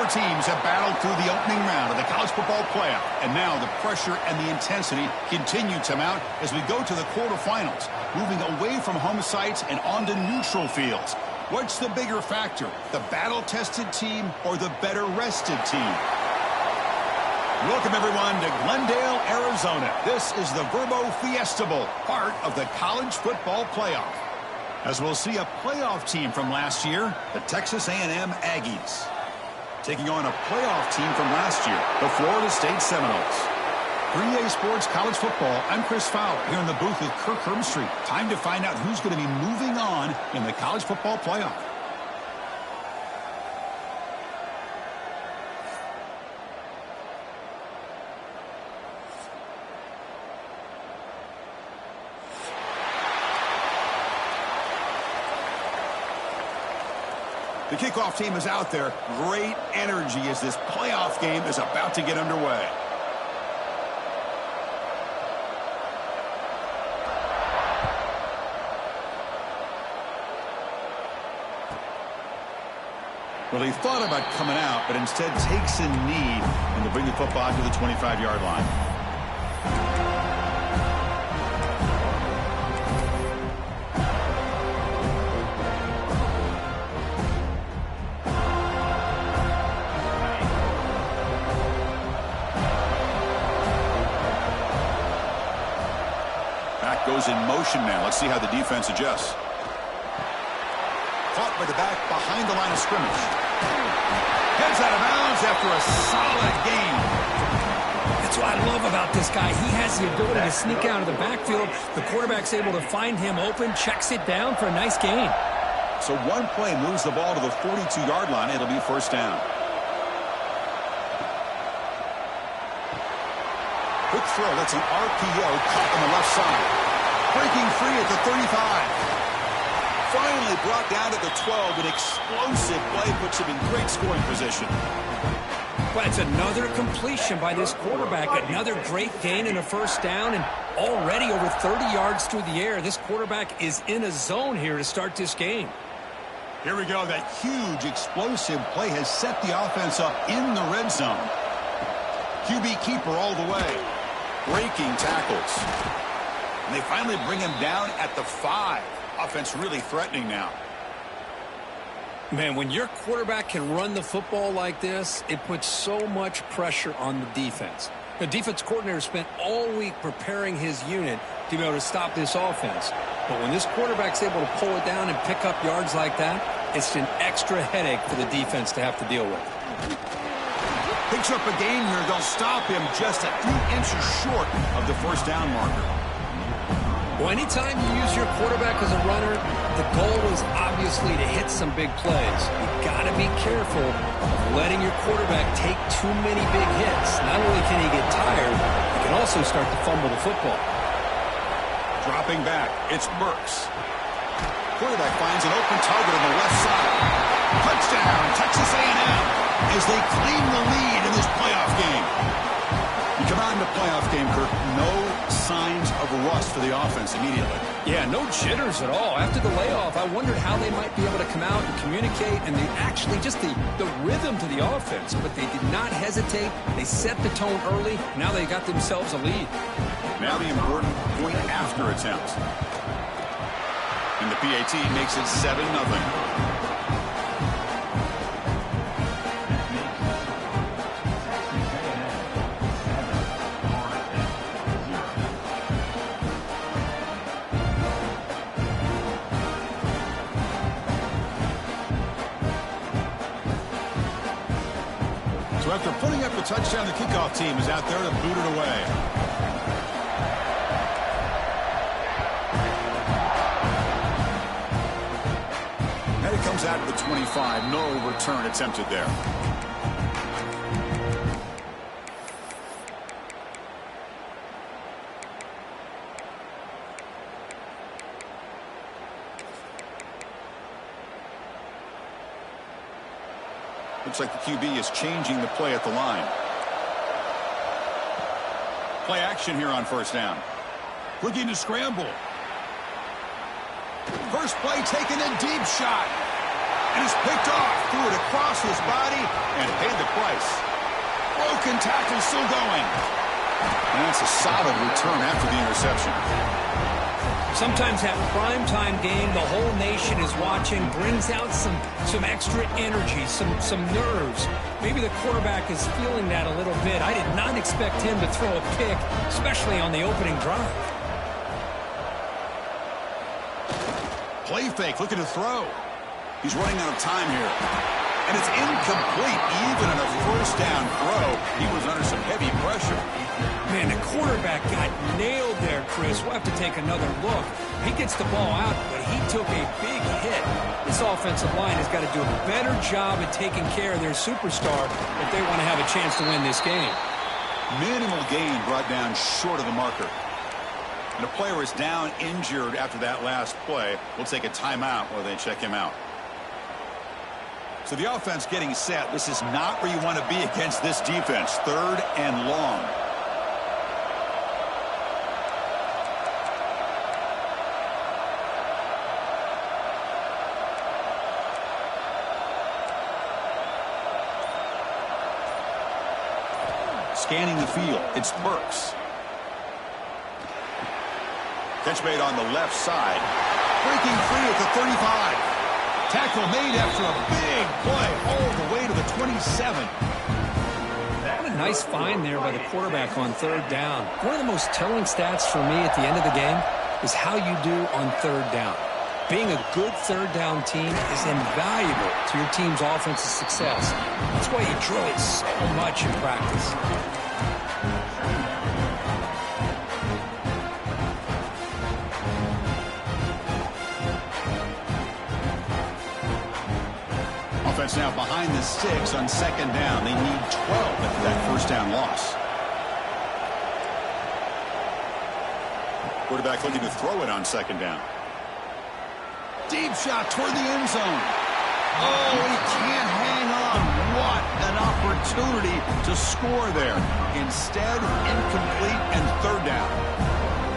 teams have battled through the opening round of the college football playoff, and now the pressure and the intensity continue to mount as we go to the quarterfinals, moving away from home sites and onto neutral fields. What's the bigger factor, the battle-tested team or the better-rested team? Welcome, everyone, to Glendale, Arizona. This is the Verbo Fiesta Bowl, part of the college football playoff. As we'll see a playoff team from last year, the Texas A&M Aggies, taking on a playoff team from last year, the Florida State Seminoles. 3A Sports College Football, I'm Chris Fowler, here in the booth with Kirk Herbstreit. Time to find out who's going to be moving on in the college football playoff. The kickoff team is out there. Great energy as this playoff game is about to get underway. Well, he thought about coming out, but instead takes a knee and to bring the football to the 25-yard line. Goes in motion now. Let's see how the defense adjusts. Caught by the back behind the line of scrimmage. Heads out of bounds after a solid gain. That's what I love about this guy. He has the ability to sneak out of the backfield. The quarterback's able to find him open, checks it down for a nice gain. So one play moves the ball to the 42-yard line. It'll be first down. Quick throw. That's an RPO caught on the left side. Breaking free at the 35. Finally brought down at the 12. An explosive play puts him in great scoring position. Well, it's another completion by this quarterback. Another great gain and a first down, and already over 30 yards through the air. This quarterback is in a zone here to start this game. Here we go. That huge explosive play has set the offense up in the red zone. QB keeper all the way. Breaking tackles. And they finally bring him down at the 5. Offense really threatening now. Man, when your quarterback can run the football like this, it puts so much pressure on the defense. The defense coordinator spent all week preparing his unit to be able to stop this offense. But when this quarterback's able to pull it down and pick up yards like that, it's an extra headache for the defense to have to deal with. Picks up a gain here. They'll stop him just a few inches short of the first down marker. Well, anytime you use your quarterback as a runner, the goal is obviously to hit some big plays. You've got to be careful of letting your quarterback take too many big hits. Not only can he get tired, he can also start to fumble the football. Dropping back, it's Burks. Quarterback finds an open target on the left side. Touchdown, Texas A&M, as they claim the lead in this playoff game. You come out in the playoff game, Kirk, no signs of rust for the offense immediately. Yeah, no jitters at all. After the layoff, I wondered how they might be able to come out and communicate, and they actually just the rhythm to the offense, but they did not hesitate. They set the tone early. Now they got themselves a lead. Now the important point after attempt. And the PAT makes it 7-0. So after putting up the touchdown, the kickoff team is out there to boot it away. And it comes out at the 25. No return attempted there. Looks like the QB is changing the play at the line. Play action here on first down. Looking to scramble. First play taken, a deep shot. And it's picked off. Threw it across his body and paid the price. Broken tackle still going. And that's a solid return after the interception. Sometimes that primetime game, the whole nation is watching, brings out some extra energy, some nerves. Maybe the quarterback is feeling that a little bit. I did not expect him to throw a pick, especially on the opening drive. Play fake, looking to throw. He's running out of time here. And it's incomplete, even on a first down throw. He was under some heavy pressure. Man, the quarterback got nailed there, Chris. We'll have to take another look. He gets the ball out, but he took a big hit. This offensive line has got to do a better job at taking care of their superstar if they want to have a chance to win this game. Minimal gain brought down short of the marker. And a player is down injured after that last play. We'll take a timeout while they check him out. So the offense getting set. This is not where you want to be against this defense. 3rd and long. Scanning the field, it's Burks. Catch made on the left side. Breaking free at the 35. Tackle made after a big play all the way to the 27. What a nice find there by the quarterback on 3rd down. One of the most telling stats for me at the end of the game is how you do on 3rd down. Being a good 3rd down team is invaluable to your team's offensive success. That's why you drill it so much in practice. Offense now behind the 6 on 2nd down. They need 12 after that first down loss. Quarterback looking to throw it on 2nd down. Deep shot toward the end zone. Oh, he can't hang on. What an opportunity to score there. Instead, incomplete and 3rd down.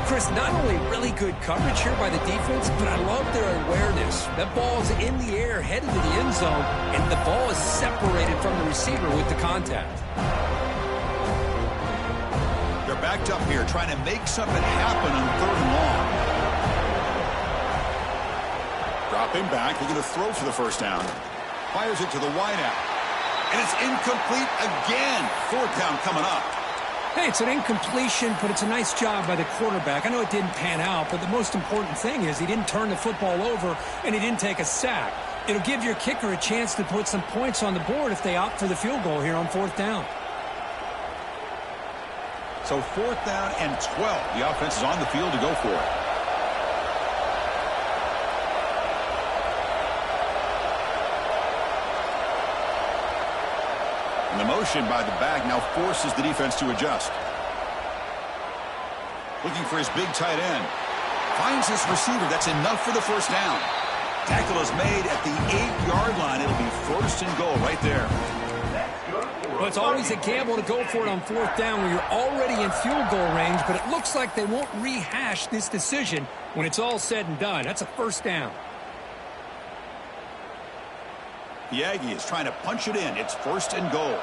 Chris, not only really good coverage here by the defense, but I love their awareness. That ball is in the air, headed to the end zone, and the ball is separated from the receiver with the contact. They're backed up here, trying to make something happen on 3rd and long. Dropping back, looking to throw for the first down. Fires it to the wideout. And it's incomplete again. 4th down coming up. Hey, it's an incompletion, but it's a nice job by the quarterback. I know it didn't pan out, but the most important thing is he didn't turn the football over and he didn't take a sack. It'll give your kicker a chance to put some points on the board if they opt for the field goal here on 4th down. So 4th down and 12. The offense is on the field to go for it. And the motion by the back now forces the defense to adjust. Looking for his big tight end. Finds his receiver. That's enough for the first down. Tackle is made at the 8-yard line. It'll be 1st and goal right there. Well, it's always a gamble to go for it on 4th down when you're already in field goal range, but it looks like they won't rehash this decision when it's all said and done. That's a 1st down. The Aggie is trying to punch it in. It's 1st and goal.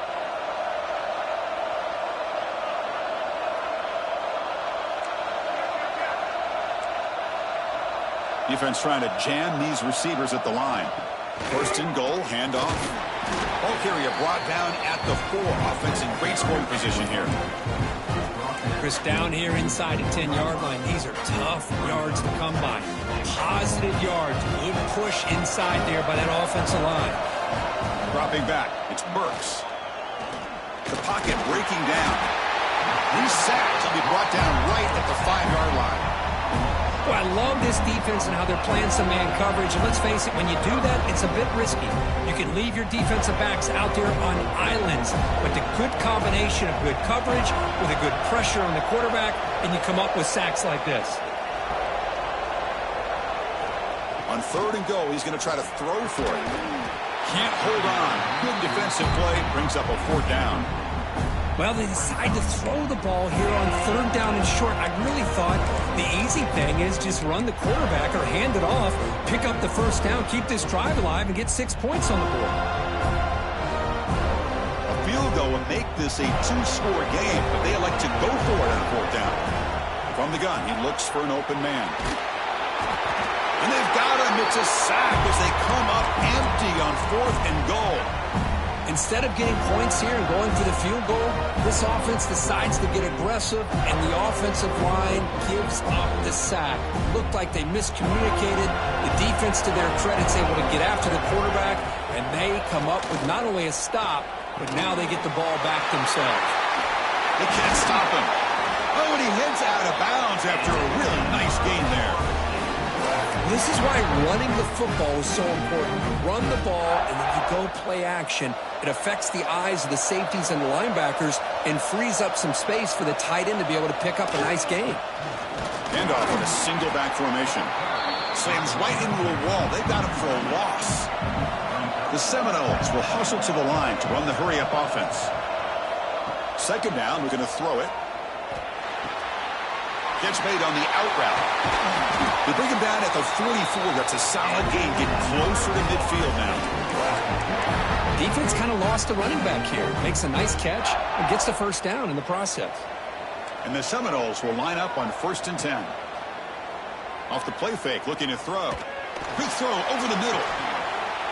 Defense trying to jam these receivers at the line. 1st and goal, handoff. Ball carrier brought down at the 4. Offense in great scoring position here. Chris, down here inside the 10-yard line, these are tough yards to come by. Positive yards, good push inside there by that offensive line. Dropping back, it's Burks. The pocket breaking down. He's sacked. He'll be brought down right at the 5-yard line. Well, I love this defense and how they're playing some man coverage. And let's face it, when you do that, it's a bit risky. You can leave your defensive backs out there on islands. But the good combination of good coverage with a good pressure on the quarterback, and you come up with sacks like this. On 3rd and goal, he's going to try to throw for it. Can't hold on. Good defensive play. Brings up a 4th down. Well, they decide to throw the ball here on third down and short. I really thought the easy thing is just run the quarterback or hand it off, pick up the first down, keep this drive alive, and get 6 points on the board. A field goal would make this a two-score game, but they elect to go for it on fourth down. From the gun, he looks for an open man. And they've got him. It's a sack as they come up empty on fourth and goal. Instead of getting points here and going for the field goal, this offense decides to get aggressive, and the offensive line gives up the sack. Looked like they miscommunicated. The defense, to their credit, is able to get after the quarterback, and they come up with not only a stop, but now they get the ball back themselves. They can't stop him. Oh, and he heads out of bounds after a really nice gain there. This is why running the football is so important. You run the ball, and then you go play action. It affects the eyes of the safeties and the linebackers and frees up some space for the tight end to be able to pick up a nice gain. Handoff with a single back formation. Slams right into a wall. They've got him for a loss. The Seminoles will hustle to the line to run the hurry-up offense. Second down, we're going to throw it. Catch made on the out route. They bring him down at the 44. That's a solid gain, getting closer to midfield now. Defense kind of lost a running back here. Makes a nice catch and gets the first down in the process. And the Seminoles will line up on 1st and 10. Off the play fake, looking to throw. Quick throw over the middle.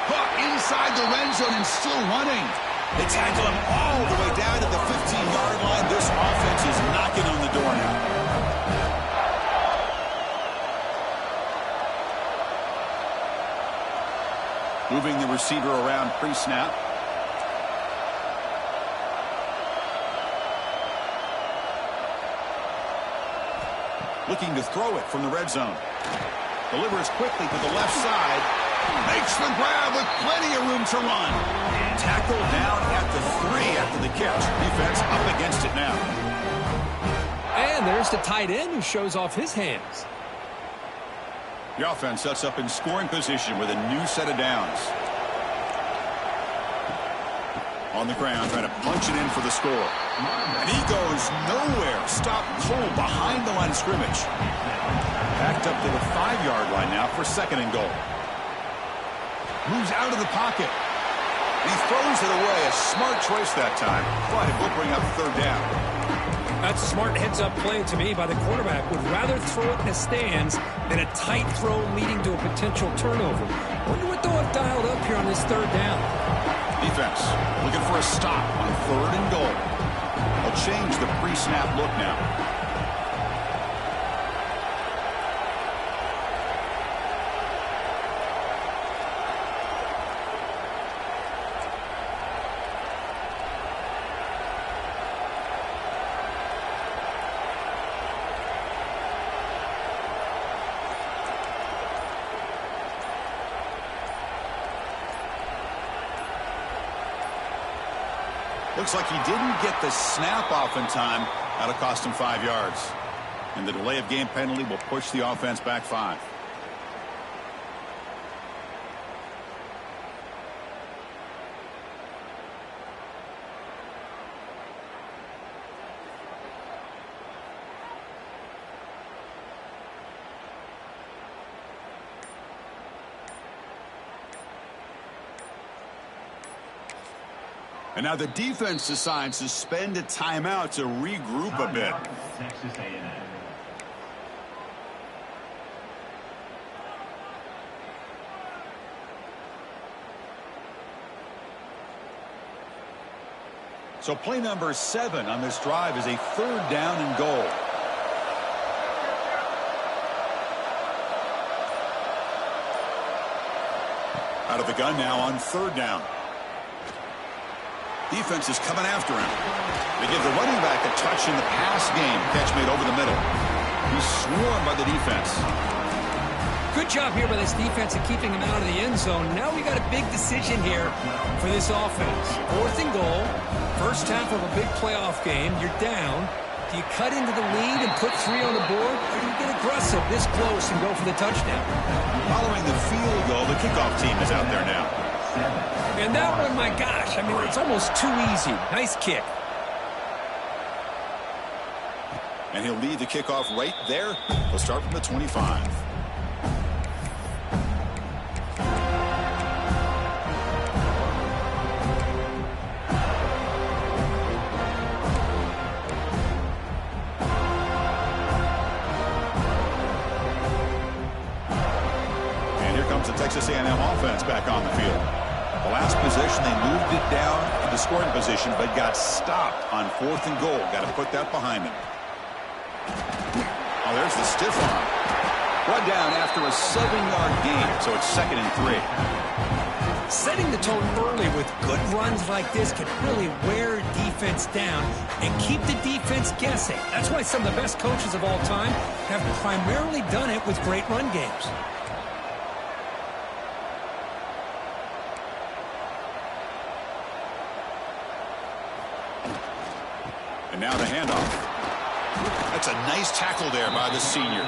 Caught inside the red zone and still running. They tackle him all the way down to the 15-yard line. This offense is knocking on the door now. Moving the receiver around pre-snap. Looking to throw it from the red zone. Delivers quickly to the left side. Makes the grab with plenty of room to run. Tackled down at the 3 after the catch. Defense up against it now. And there's the tight end who shows off his hands. The offense sets up in scoring position with a new set of downs. On the ground, trying to punch it in for the score. And he goes nowhere. Stopped cold behind the line of scrimmage. Backed up to the 5-yard line now for 2nd and goal. Moves out of the pocket. And he throws it away. A smart choice that time. But it will bring up 3rd down. That's a smart heads-up play to me by the quarterback. Would rather throw it in the stands than a tight throw leading to a potential turnover. Wonder what they'll have dialed up here on this 3rd down. Defense looking for a stop on 3rd and goal. They'll change the pre-snap look now. Looks like he didn't get the snap off in time. That'll cost him 5 yards. And the delay of game penalty will push the offense back 5. And now the defense decides to spend a timeout to regroup a bit. So play number 7 on this drive is a 3rd down and goal. Out of the gun now on 3rd down. Defense is coming after him. They give the running back a touch in the pass game. Catch made over the middle. He's swarmed by the defense. Good job here by this defense of keeping him out of the end zone. Now we got a big decision here for this offense. 4th and goal. First half of a big playoff game. You're down. Do you cut into the lead and put 3 on the board? Or do you get aggressive this close and go for the touchdown? Following the field goal, the kickoff team is out there now. And that one, my gosh, I mean, it's almost too easy. Nice kick. And he'll lead the kickoff right there. He'll start from the 25. The Texas A&M offense back on the field. The last possession, they moved it down into scoring position, but got stopped on 4th and goal. Got to put that behind them. Oh, there's the stiff arm. Brought down after a 7-yard gain, so it's 2nd and 3. Setting the tone early with good runs like this can really wear defense down and keep the defense guessing. That's why some of the best coaches of all time have primarily done it with great run games. And now the handoff. That's a nice tackle there by the senior.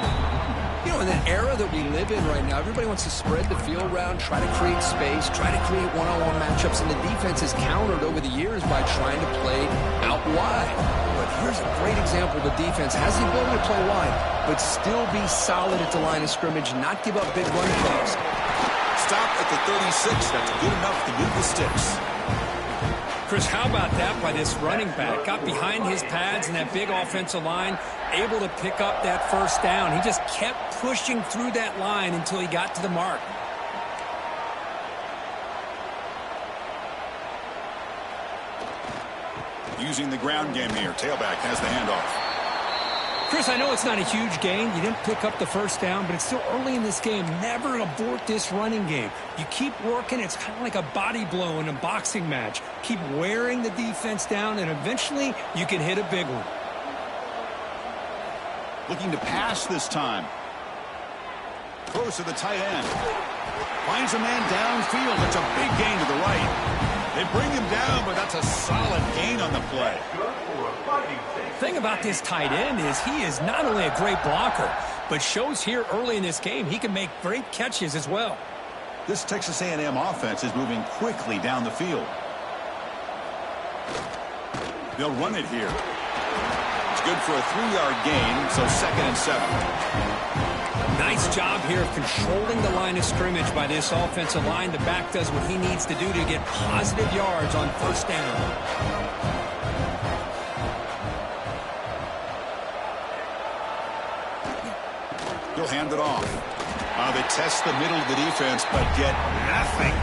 You know, in that era that we live in right now, everybody wants to spread the field around, try to create space, try to create one-on-one matchups, and the defense has countered over the years by trying to play out wide. But here's a great example. The defense has the ability to play wide, but still be solid at the line of scrimmage, not give up big run plays. Stop at the 36. That's good enough to move the sticks. Chris, how about that by this running back? Got behind his pads and that big offensive line, able to pick up that first down. He just kept pushing through that line until he got to the mark. Using the ground game here. Tailback has the handoff. Chris, I know it's not a huge gain. You didn't pick up the first down, but it's still early in this game. Never abort this running game. You keep working. It's kind of like a body blow in a boxing match. Keep wearing the defense down, and eventually you can hit a big one. Looking to pass this time. Close to the tight end. Finds a man downfield. It's a big gain to the right. They bring him down, but that's a solid gain on the play. The thing about this tight end is he is not only a great blocker, but shows here early in this game he can make great catches as well. This Texas A&M offense is moving quickly down the field. They'll run it here. It's good for a 3-yard gain, so 2nd and 7. Nice job here of controlling the line of scrimmage by this offensive line. The back does what he needs to do to get positive yards on first down. He'll hand it off. They test the middle of the defense, but get nothing.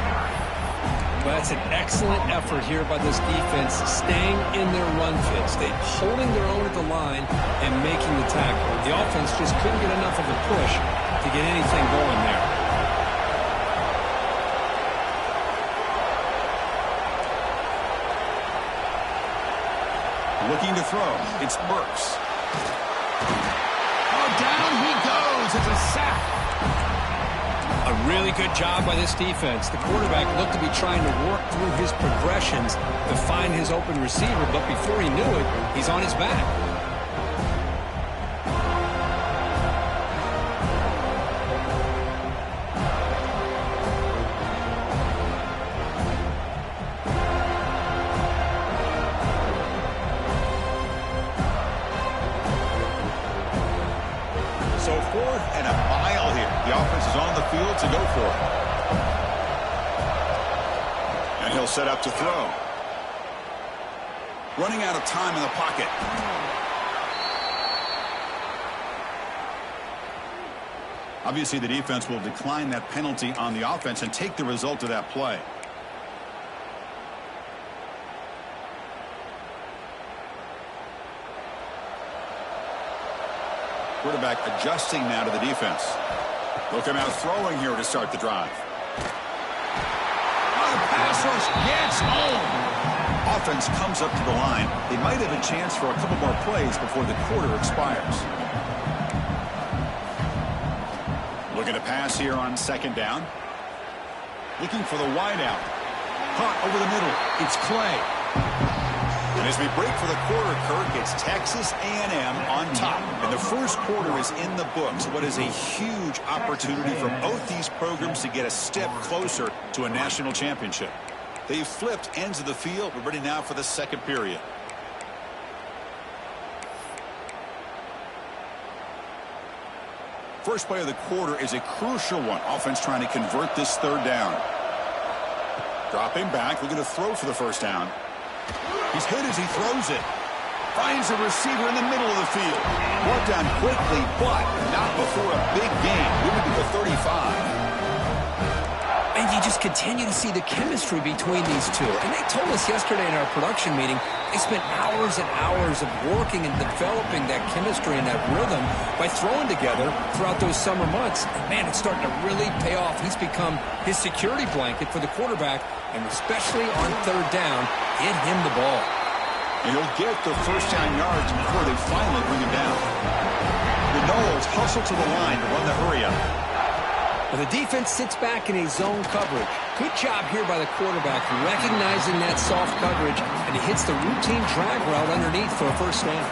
Well, that's an excellent effort here by this defense, staying in their run fits. They're holding their own at the line and making the tackle. The offense just couldn't get enough of a push to get anything going there. Looking to throw. It's Burks. Oh, down he goes. It's a sack. A really good job by this defense. The quarterback looked to be trying to work through his progressions to find his open receiver, but before he knew it, he's on his back. So 4th and a mile here. The offense is on the field to go for it. And he'll set up to throw. Running out of time in the pocket. Obviously, the defense will decline that penalty on the offense and take the result of that play. Quarterback adjusting now to the defense. They'll come out throwing here to start the drive. Oh, the pass rush gets home. Offense comes up to the line. They might have a chance for a couple more plays before the quarter expires. Looking to pass here on 2nd down. Looking for the wideout. Caught over the middle. It's Clay. And as we break for the quarter, Kirk, it's Texas A&M on top. And the first quarter is in the books. What is a huge opportunity for both these programs to get a step closer to a national championship. They've flipped ends of the field. We're ready now for the second period. First play of the quarter is a crucial one. Offense trying to convert this third down. Dropping back, looking to throw for the first down. He's hit as he throws it. Finds a receiver in the middle of the field. Brought down quickly, but not before a big gain. Moving to the 35. And you just continue to see the chemistry between these two. And they told us yesterday in our production meeting, they spent hours and hours of working and developing that chemistry and that rhythm by throwing together throughout those summer months. And man, it's starting to really pay off. He's become his security blanket for the quarterback, and especially on third down, get him the ball. And he'll get the first down yards before they finally bring him down. The Noles hustle to the line to run the hurry-up. Well, the defense sits back in a zone coverage. Good job here by the quarterback, recognizing that soft coverage, and he hits the routine drag route underneath for a first down.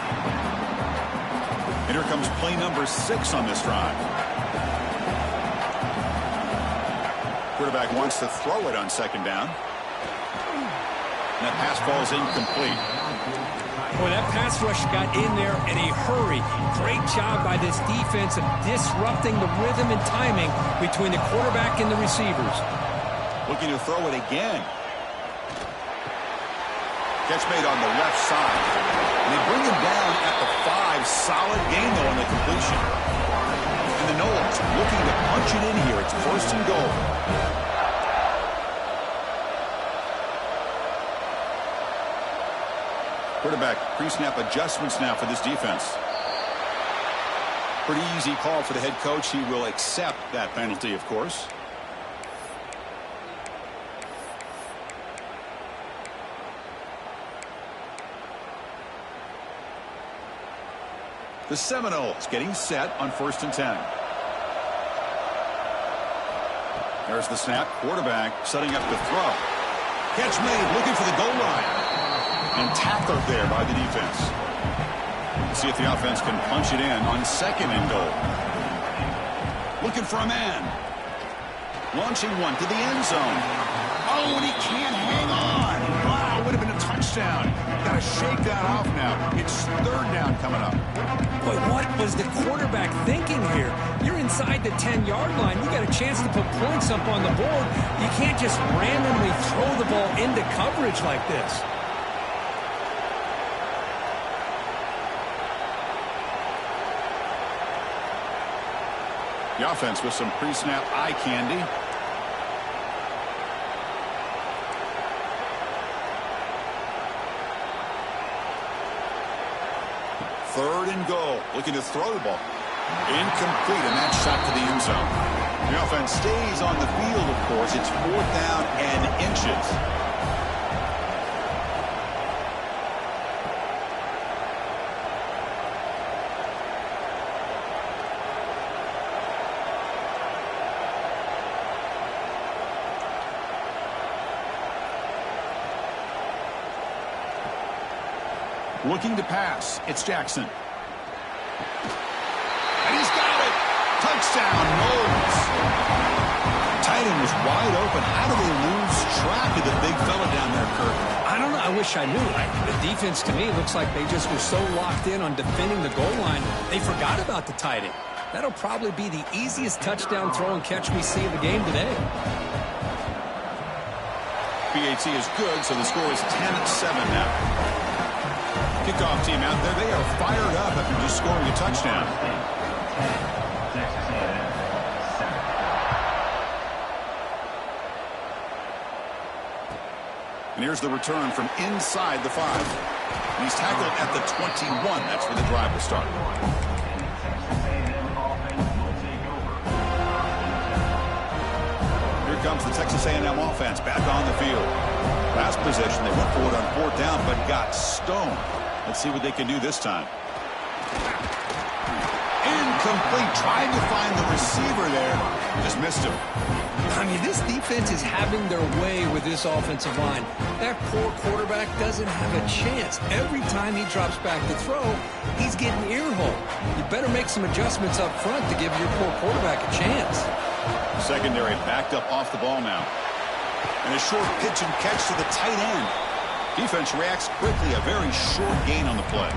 And here comes play number 6 on this drive. Quarterback wants to throw it on second down. And that pass falls incomplete. Boy, that pass rush got in there in a hurry. Great job by this defense of disrupting the rhythm and timing between the quarterback and the receivers. Looking to throw it again. Catch made on the left side. And they bring him down at the 5. Solid gain, though, on the completion. And the Noles looking to punch it in here. It's first and goal. Quarterback pre-snap adjustments now for this defense. Pretty easy call for the head coach. He will accept that penalty, of course. The Seminoles getting set on first and 10. There's the snap. Quarterback setting up the throw. Catch made, looking for the goal line. And tackled there by the defense. Let's see if the offense can punch it in on second and goal. Looking for a man. Launching one to the end zone. Oh, and he can't hang on. Wow, would have been a touchdown. Got to shake that off now. It's third down coming up. Boy, what was the quarterback thinking here? You're inside the 10-yard line. You got a chance to put points up on the board. You can't just randomly throw the ball into coverage like this. The offense with some pre-snap eye candy. Third and goal. Looking to throw the ball. Incomplete, and that shot to the end zone. The offense stays on the field, of course. It's fourth down and inches. Looking to pass. It's Jackson. And he's got it. Touchdown, Noles. Tight end was wide open. How do they lose track of the big fella down there, Kirk? I don't know. I wish I knew. The defense, to me, looks like they just were so locked in on defending the goal line, they forgot about the tight end. That'll probably be the easiest touchdown throw and catch we see of the game today. PAT is good, so the score is 10-7 now. Kickoff team out there. They are fired up after just scoring a touchdown. And here's the return from inside the 5. And he's tackled at the 21. That's where the drive will start. Here comes the Texas A&M offense back on the field. Last possession, they went for it on fourth down, but got stoned. Let's see what they can do this time. Incomplete. Tried to find the receiver there. Just missed him. I mean, this defense is having their way with this offensive line. That poor quarterback doesn't have a chance. Every time he drops back to throw, he's getting earholed. You better make some adjustments up front to give your poor quarterback a chance. Secondary backed up off the ball now. And a short pitch and catch to the tight end. Defense reacts quickly. A very short gain on the play.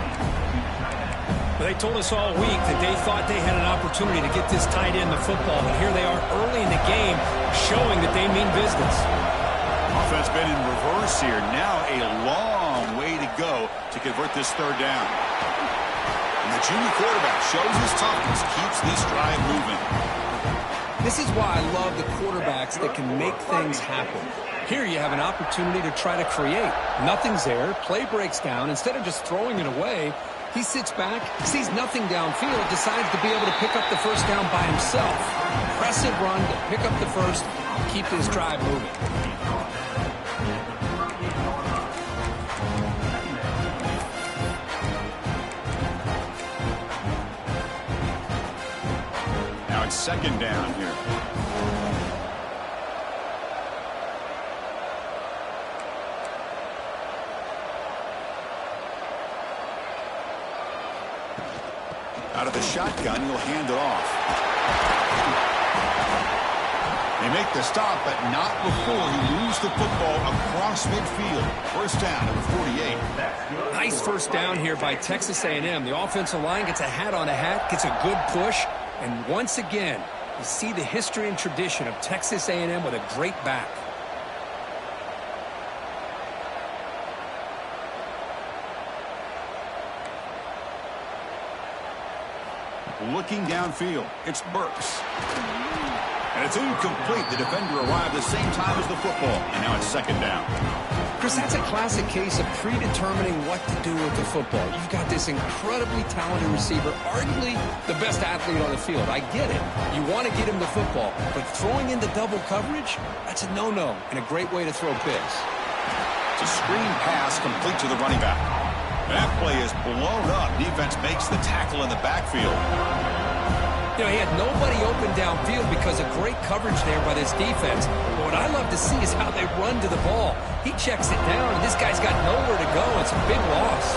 Well, they told us all week that they thought they had an opportunity to get this tight end the football, but here they are early in the game showing that they mean business. Offense been in reverse here. Now a long way to go to convert this third down. And the junior quarterback shows his toughness, keeps this drive moving. This is why I love the quarterbacks that can make things happen. Here you have an opportunity to try to create. Nothing's there. Play breaks down. Instead of just throwing it away, he sits back, sees nothing downfield, decides to be able to pick up the first down by himself. Impressive run to pick up the first, keep this drive moving. Now it's second down here. Out of the shotgun, he'll hand it off. They make the stop, but not before he moves the football across midfield. First down at the 48. Nice first down here by Texas A&M. The offensive line gets a hat on a hat, gets a good push, and once again, you see the history and tradition of Texas A&M with a great back. Looking downfield, it's Burks. And it's incomplete. The defender arrived the same time as the football, and now it's second down. Chris, that's a classic case of predetermining what to do with the football. You've got this incredibly talented receiver, arguably the best athlete on the field. I get it. You want to get him the football, but throwing into double coverage, that's a no-no and a great way to throw picks. It's a screen pass complete to the running back. That play is blown up. Defense makes the tackle in the backfield. You know, he had nobody open downfield because of great coverage there by this defense. But what I love to see is how they run to the ball. He checks it down, and this guy's got nowhere to go. It's a big loss.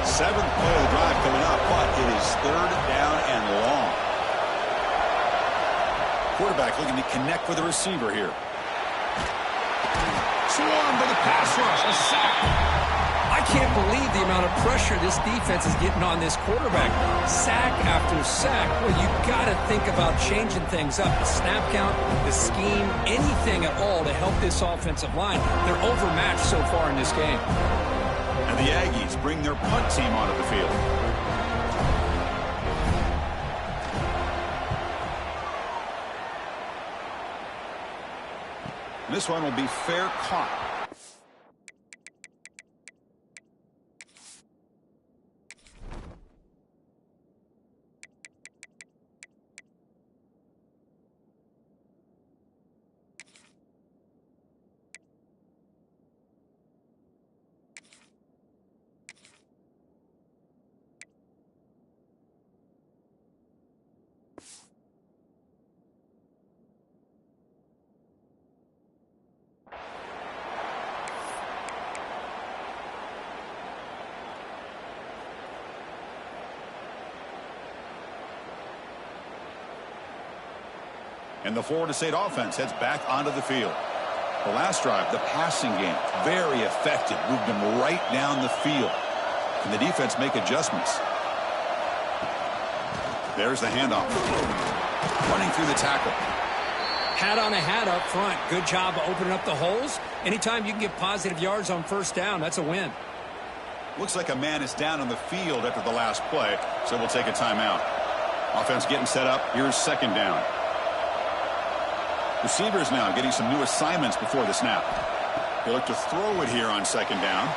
Seventh play of the drive coming up, but it is third down and long. Quarterback looking to connect with the receiver here. Swarmed by the pass rush. A sack. I can't believe the amount of pressure this defense is getting on this quarterback. Sack after sack. Well, you've got to think about changing things up. The snap count, the scheme, anything at all to help this offensive line. They're overmatched so far in this game. And the Aggies bring their punt team onto the field. This one will be fair caught. And the Florida State offense heads back onto the field. The last drive, the passing game, very effective. Moved them right down the field. Can the defense make adjustments? There's the handoff. Running through the tackle. Hat on a hat up front. Good job of opening up the holes. Anytime you can get positive yards on first down, that's a win. Looks like a man is down on the field after the last play, so we'll take a timeout. Offense getting set up. Here's second down. Receivers now getting some new assignments before the snap. They look to throw it here on second down.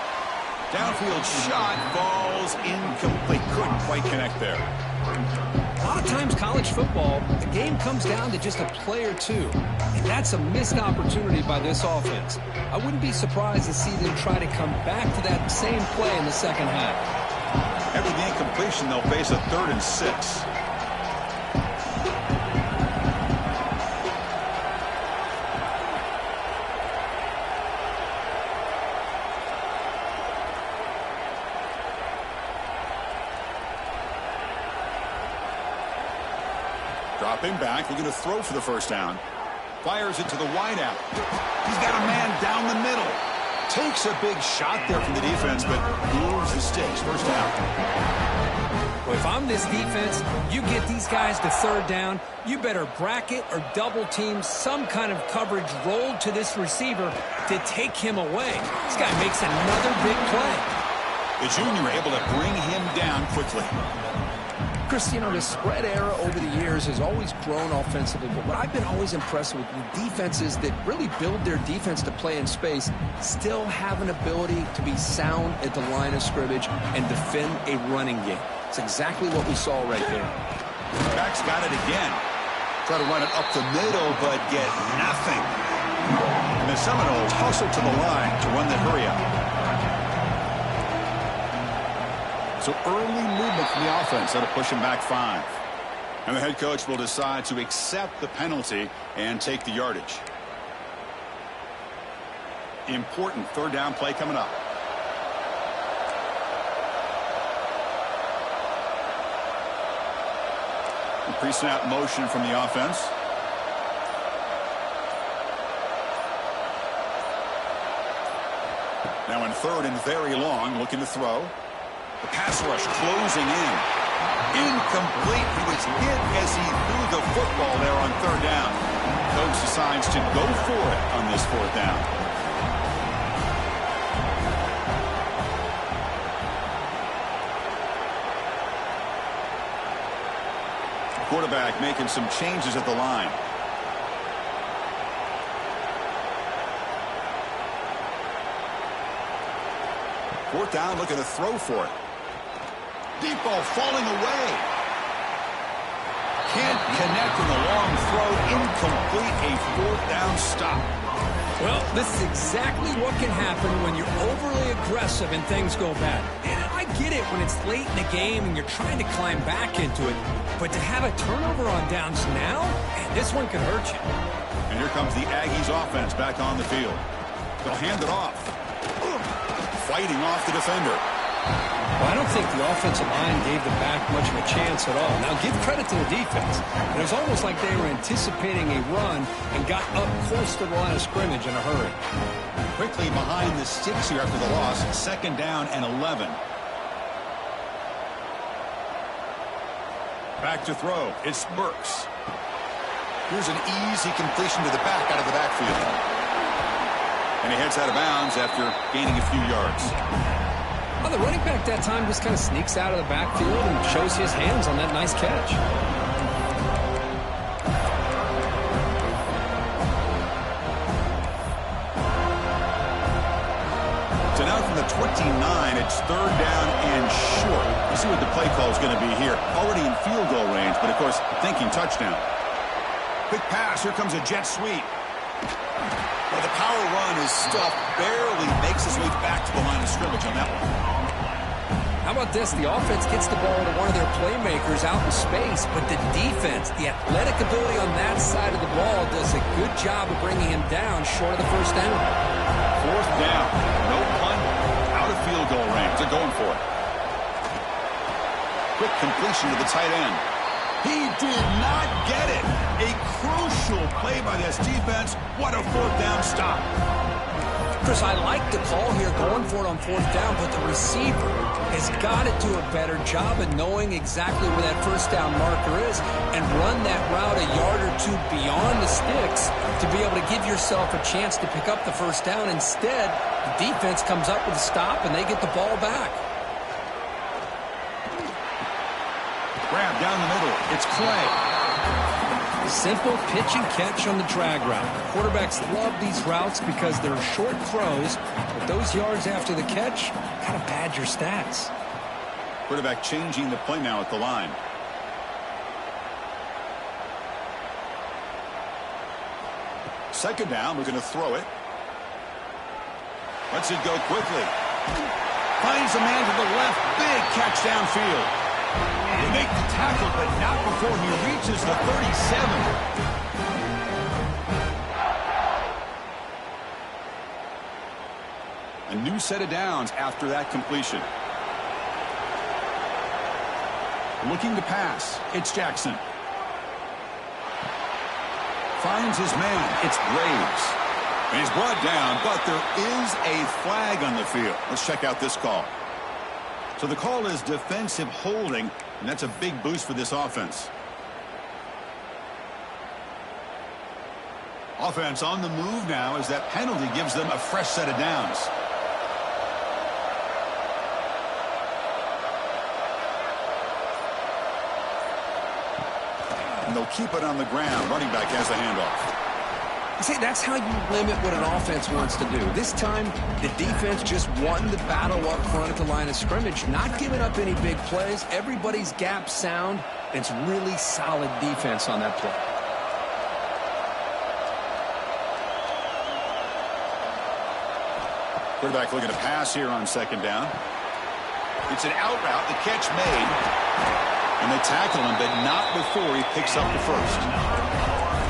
Downfield shot falls incomplete. Couldn't quite connect there. A lot of times college football, the game comes down to just a play or two. And that's a missed opportunity by this offense. I wouldn't be surprised to see them try to come back to that same play in the second half. After the incompletion, they'll face a 3rd and 6. Dropping back, looking to throw for the first down. Fires it to the wideout. He's got a man down the middle. Takes a big shot there from the defense, but moves the sticks. First down. Well, if I'm this defense, you get these guys to third down, you better bracket or double team some kind of coverage rolled to this receiver to take him away. This guy makes another big play. The junior able to bring him down quickly. Chris, you know, the spread era over the years has always grown offensively, but what I've been always impressed with defenses that really build their defense to play in space still have an ability to be sound at the line of scrimmage and defend a running game. It's exactly what we saw right there. Back's got it again. Try to run it up the middle, but get nothing. And the Seminoles hustle to the line to run the hurry-up. So early movement from the offense that'll push him back 5. And the head coach will decide to accept the penalty and take the yardage. Important third down play coming up. A pre-snap motion from the offense. Now in third and very long, looking to throw. The pass rush closing in. Incomplete. He was hit as he threw the football there on third down. Coach decides to go for it on this fourth down. Quarterback making some changes at the line. Fourth down, looking to throw for it. Deep ball falling away. Can't connect in the long throw. Incomplete. A fourth down stop. Well, this is exactly what can happen when you're overly aggressive and things go bad. And I get it when it's late in the game and you're trying to climb back into it. But to have a turnover on downs now, man, this one could hurt you. And here comes the Aggies offense back on the field. They'll hand it off. Fighting off the defender. Well, I don't think the offensive line gave the back much of a chance at all. Now, give credit to the defense. It was almost like they were anticipating a run and got up close to the line of scrimmage in a hurry. Quickly behind the sticks here after the loss. Second down and 11. Back to throw. It's Burks. Here's an easy completion to the back out of the backfield. And he heads out of bounds after gaining a few yards. Well, the running back that time just kind of sneaks out of the backfield and shows his hands on that nice catch. So now from the 29, it's third down and short. Let's see what the play call is going to be here. Already in field goal range, but of course, thinking touchdown. Quick pass. Here comes a jet sweep. Well, the power run is stuffed. Barely makes his way back to the line of scrimmage on that one. How about this? The offense gets the ball to one of their playmakers out in space, but the defense, the athletic ability on that side of the ball does a good job of bringing him down short of the first down. Fourth down. No punt. Out of field goal range. They're going for it. Quick completion to the tight end. He did not get it. A crucial play by this defense. What a fourth down stop. Chris, I like the call here going for it on fourth down, but the receiver has got to do a better job of knowing exactly where that first down marker is and run that route a yard or two beyond the sticks to be able to give yourself a chance to pick up the first down. Instead, the defense comes up with a stop and they get the ball back. Grab down the middle. It's Clay. Simple pitch and catch on the drag route. Quarterbacks love these routes because they're short throws, but those yards after the catch kind of pad your stats. Quarterback changing the play now at the line. Second down, we're going to throw it. Lets it go quickly. Finds a man to the left. Big catch downfield. They make the tackle, but not before he reaches the 37. A new set of downs after that completion. Looking to pass. It's Jackson. Finds his man. It's Graves. And he's brought down, but there is a flag on the field. Let's check out this call. So the call is defensive holding And that's a big boost for this offense. Offense on the move now as that penalty gives them a fresh set of downs. And they'll keep it on the ground. Running back has the handoff. See, that's how you limit what an offense wants to do. This time, the defense just won the battle up front at the line of scrimmage, not giving up any big plays. Everybody's gap sound, and it's really solid defense on that play. Quarterback looking to pass here on second down. It's an out route. The catch made. And they tackle him, but not before he picks up the first.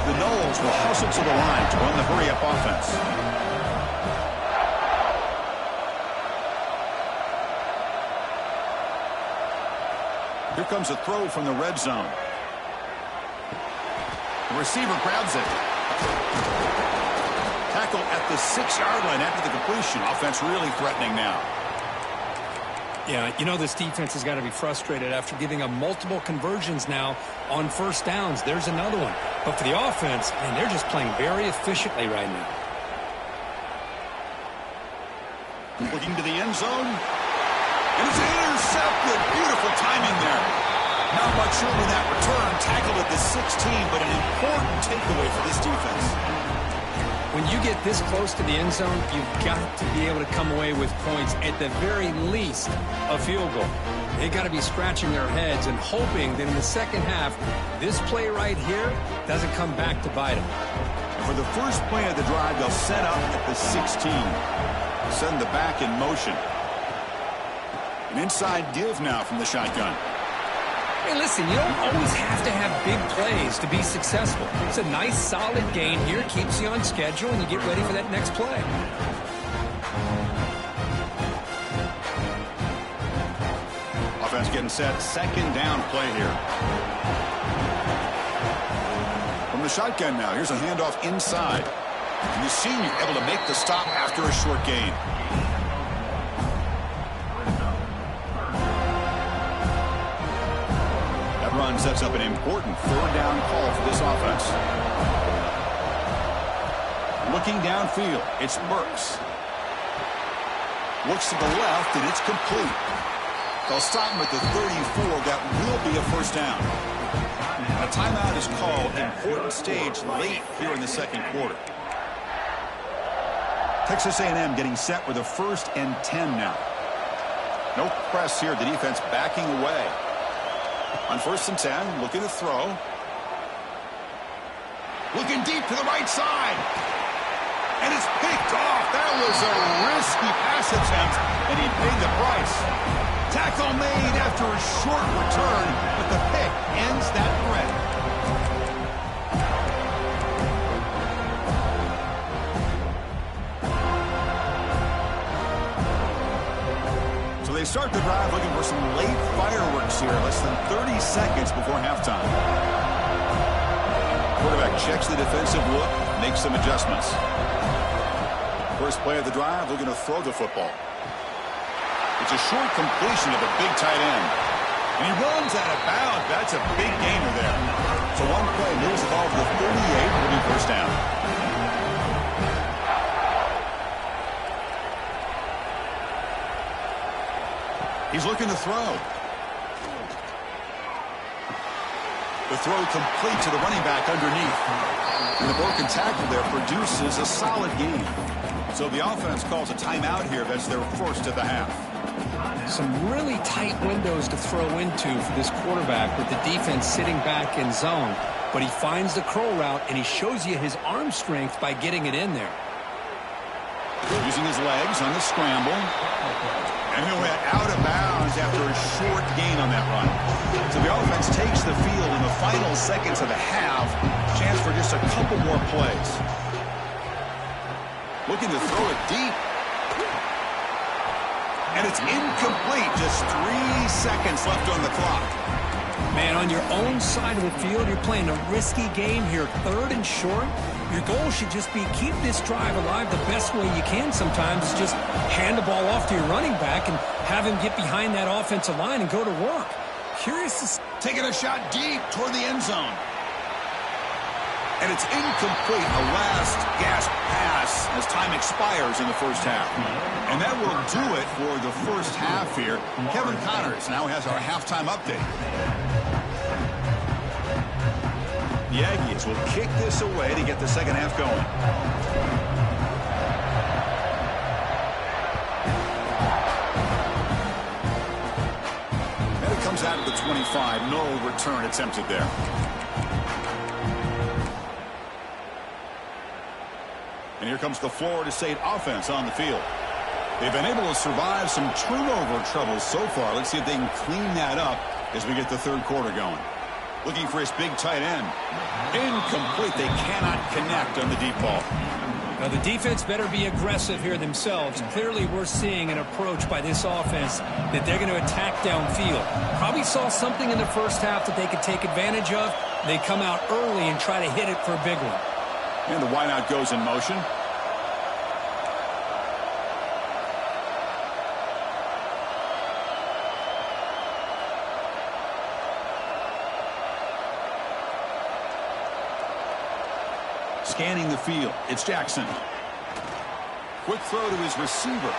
The Noles will hustle to the line to run the hurry-up offense. Here comes a throw from the red zone. The receiver grabs it. Tackle at the 6-yard line after the completion. Offense really threatening now. Yeah, you know this defense has got to be frustrated after giving up multiple conversions now on first downs. There's another one. But for the offense, man, they're just playing very efficiently right now. Looking to the end zone. And it's intercepted. Beautiful timing there. Not much room in that return. Tackled at the 16, but an important takeaway for this defense. When you get this close to the end zone, you've got to be able to come away with points, at the very least, a field goal. They've got to be scratching their heads and hoping that in the second half, this play right here doesn't come back to bite them. For the first play of the drive, they'll set up at the 16. Send the back in motion. An inside give now from the shotgun. Hey, listen, you don't always have to have big plays to be successful. It's a nice, solid gain here, keeps you on schedule, and you get ready for that next play. Offense getting set. Second down play here. From the shotgun now, here's a handoff inside. And the senior able to make the stop after a short gain. Run sets up an important third down call for this offense. Looking downfield, it's Burks. Looks to the left, and it's complete. They'll stop him at the 34. That will be a first down. A timeout is called. Important stage late here in the second quarter. Texas A&M getting set with a 1st and 10 now. No press here. The defense backing away. On 1st and 10, looking to throw. Looking deep to the right side. And it's picked off. That was a risky pass attempt, and he paid the price. Tackle made after a short return, but the pick ends that threat. So they start the drive looking for some late fireworks here, less than 30 seconds before halftime. Quarterback checks the defensive look, makes some adjustments. First play of the drive, looking to throw the football. It's a short completion of a big tight end. And he runs out of bounds. That's a big gainer there. So one play moves the ball to the 38, will be first down. He's looking to throw. The throw complete to the running back underneath. And the broken tackle there produces a solid gain. So the offense calls a timeout here. That's their first of the half. Some really tight windows to throw into for this quarterback with the defense sitting back in zone. But he finds the curl route, and he shows you his arm strength by getting it in there. Using his legs on the scramble. And he went out of bounds after a short gain on that run. So the offense takes the field in the final seconds of the half. Chance for just a couple more plays. Looking to throw it deep. And it's incomplete. Just 3 seconds left on the clock. Man, on your own side of the field, you're playing a risky game here. 3rd and short. Your goal should just be keep this drive alive the best way you can sometimes. Is just hand the ball off to your running back and have him get behind that offensive line and go to work. Curious to see. Taking a shot deep toward the end zone. And it's incomplete, a last gasp pass as time expires in the first half. And that will do it for the first half here. Kevin Connors now has our halftime update. The Aggies will kick this away to get the second half going. And it comes out of the 25. No return attempted there. And here comes the Florida State offense on the field. They've been able to survive some turnover troubles so far. Let's see if they can clean that up as we get the third quarter going. Looking for his big tight end. Incomplete. They cannot connect on the deep ball. Now, the defense better be aggressive here themselves. Clearly, we're seeing an approach by this offense that they're going to attack downfield. Probably saw something in the first half that they could take advantage of. They come out early and try to hit it for a big one. And the wideout goes in motion. Scanning the field, it's Jackson. Quick throw to his receiver.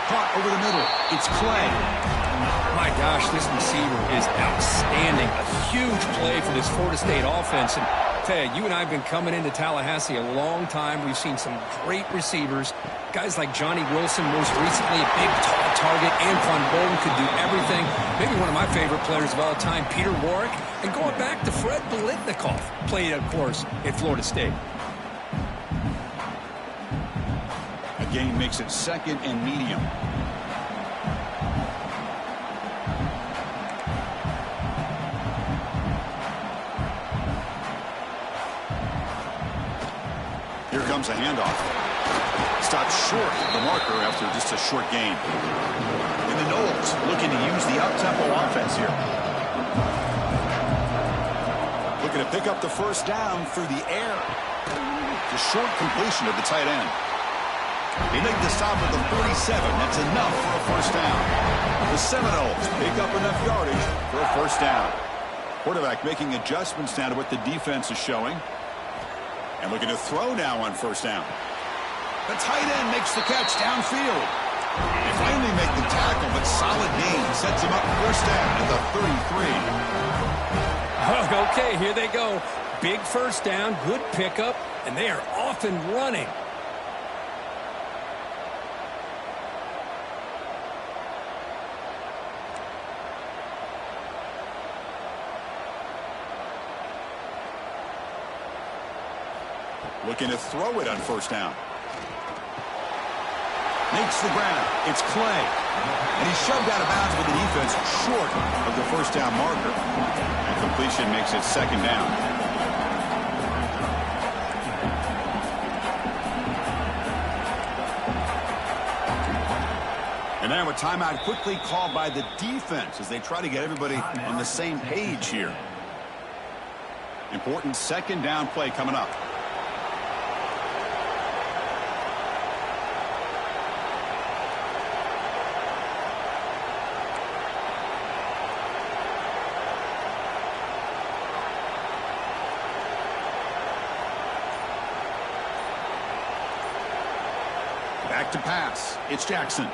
Caught over the middle, it's Clay. My gosh, this receiver is outstanding. A huge play for this Florida State offense. And Ted, you and I have been coming into Tallahassee a long time. We've seen some great receivers. Guys like Johnny Wilson, most recently, a big, tall target. Anquan Bolden could do everything. Maybe one of my favorite players of all time, Peter Warrick. And going back to Fred Biletnikoff, played, of course, at Florida State. Gain makes it second and medium. Here comes a handoff. Stopped short the marker after just a short gain. And the Noles looking to use the up-tempo offense here. Looking to pick up the first down through the air. The short completion of the tight end. They make the stop at the 47. That's enough for a first down. The Seminoles pick up enough yardage for a first down. Quarterback making adjustments now to what the defense is showing. And looking to throw now on first down. The tight end makes the catch downfield. They finally make the tackle, but solid gain sets him up first down at the 33. Oh, okay, here they go. Big first down, good pickup, and they are off and running. Looking to throw it on first down. Makes the ground. It's Clay. And he's shoved out of bounds with the defense short of the first down marker. And completion makes it second down. And now a timeout quickly called by the defense as they try to get everybody on the same page here. Important second down play coming up. Back to pass. It's Jackson.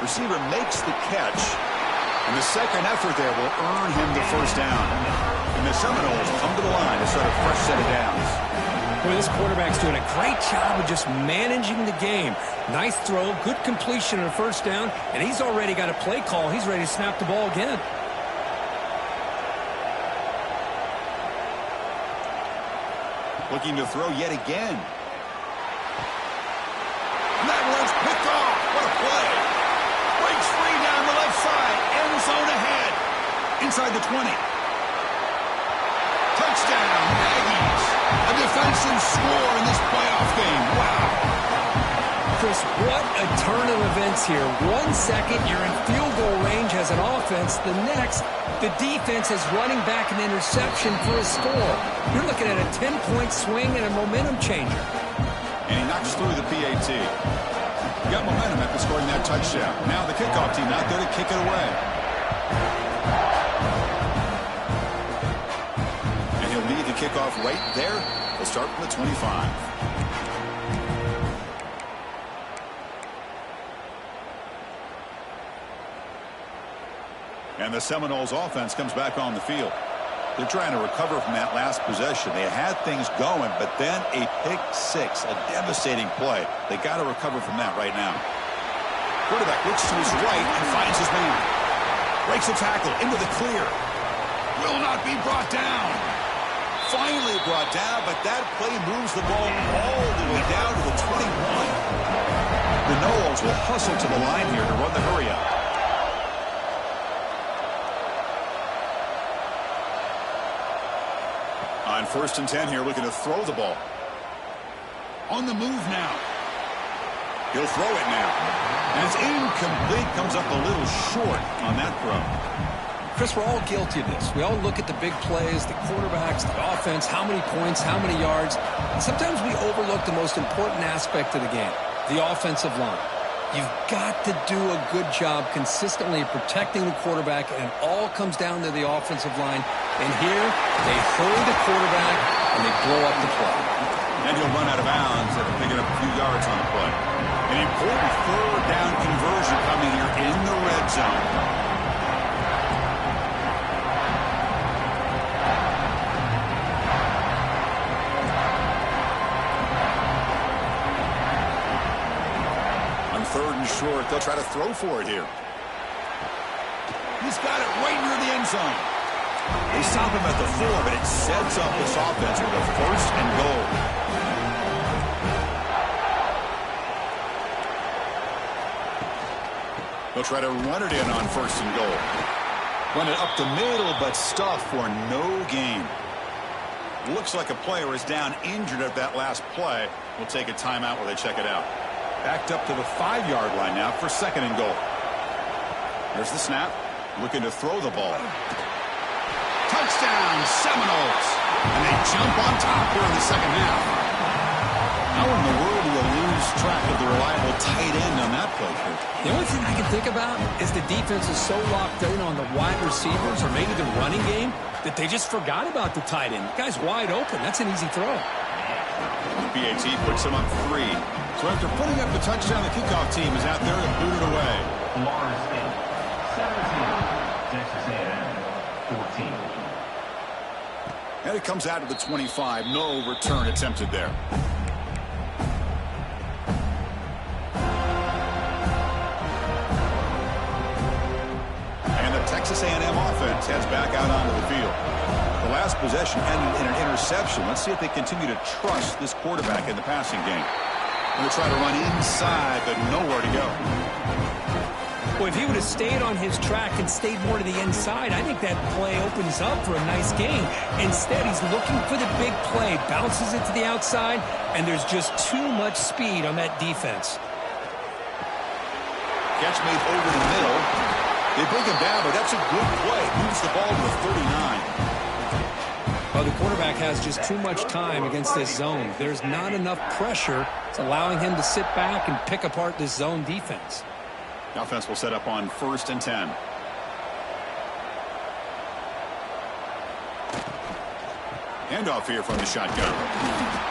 Receiver makes the catch. And the second effort there will earn him the first down. And the Seminoles come to the line to start a fresh set of downs. Boy, this quarterback's doing a great job of just managing the game. Nice throw, good completion on a first down, and he's already got a play call. He's ready to snap the ball again. Looking to throw yet again. And that one's picked off. What a play. Breaks free down the left side. End zone ahead. Inside the 20. Touchdown, Aggies. A defensive score in this playoff game. Wow. Chris, what a turn of events here. 1 second, you're in field goal range as an offense. The next, the defense is running back an interception for a score. You're looking at a 10-point swing and a momentum changer. And he knocks through the PAT. Got momentum after scoring that touchdown. Now the kickoff team out there to kick it away. And he'll lead the kickoff right there. We'll start from the 25. And the Seminoles offense comes back on the field. They're trying to recover from that last possession. They had things going, but then a pick six, a devastating play. They got to recover from that right now. Quarterback looks to his right and finds his man. Breaks a tackle into the clear. Will not be brought down. Finally brought down, but that play moves the ball all the way down to the 21. The Noles will hustle to the line here to run the hurry up. On 1st and 10 here, looking to throw the ball. On the move now. He'll throw it now. And it's incomplete. Comes up a little short on that throw. Chris, we're all guilty of this. We all look at the big plays, the quarterbacks, the offense, how many points, how many yards. And sometimes we overlook the most important aspect of the game, the offensive line. You've got to do a good job consistently protecting the quarterback, and it all comes down to the offensive line. And here, they hurry the quarterback, and they blow up the play. And he'll run out of bounds after picking up a few yards on the play. An important third down conversion coming here in the red zone. Third and short, they'll try to throw for it here. He's got it right near the end zone. They stop him at the 4, but it sets up this offense with a 1st and goal. They'll try to run it in on 1st and goal. Run it up the middle, but stuffed for no gain. Looks like a player is down injured at that last play. We'll take a timeout while they check it out. Backed up to the 5-yard line now for 2nd and goal. There's the snap. Looking to throw the ball. Touchdown, Seminoles. And they jump on top here in the second half. How in the world do you lose track of the reliable tight end on that play? The only thing I can think about is the defense is so locked in on the wide receivers or maybe the running game that they just forgot about the tight end. The guy's wide open. That's an easy throw. PAT puts him up 3. So after putting up the touchdown, the kickoff team is out there to boot it away. Florida State, 17. Texas A&M, 14. And it comes out to the 25. No return attempted there. And the Texas A&M offense heads back out onto the field. The last possession ended in an interception. Let's see if they continue to trust this quarterback in the passing game. Going to try to run inside, but nowhere to go. Well, if he would have stayed on his track and stayed more to the inside, I think that play opens up for a nice gain. Instead, he's looking for the big play, bounces it to the outside, and there's just too much speed on that defense. Catch made over the middle. They bring him down, but that's a good play. Moves the ball to the 39. Well, the quarterback has just too much time against this zone. There's not enough pressure. It's allowing him to sit back and pick apart this zone defense. The offense will set up on 1st and 10. Handoff here from the shotgun.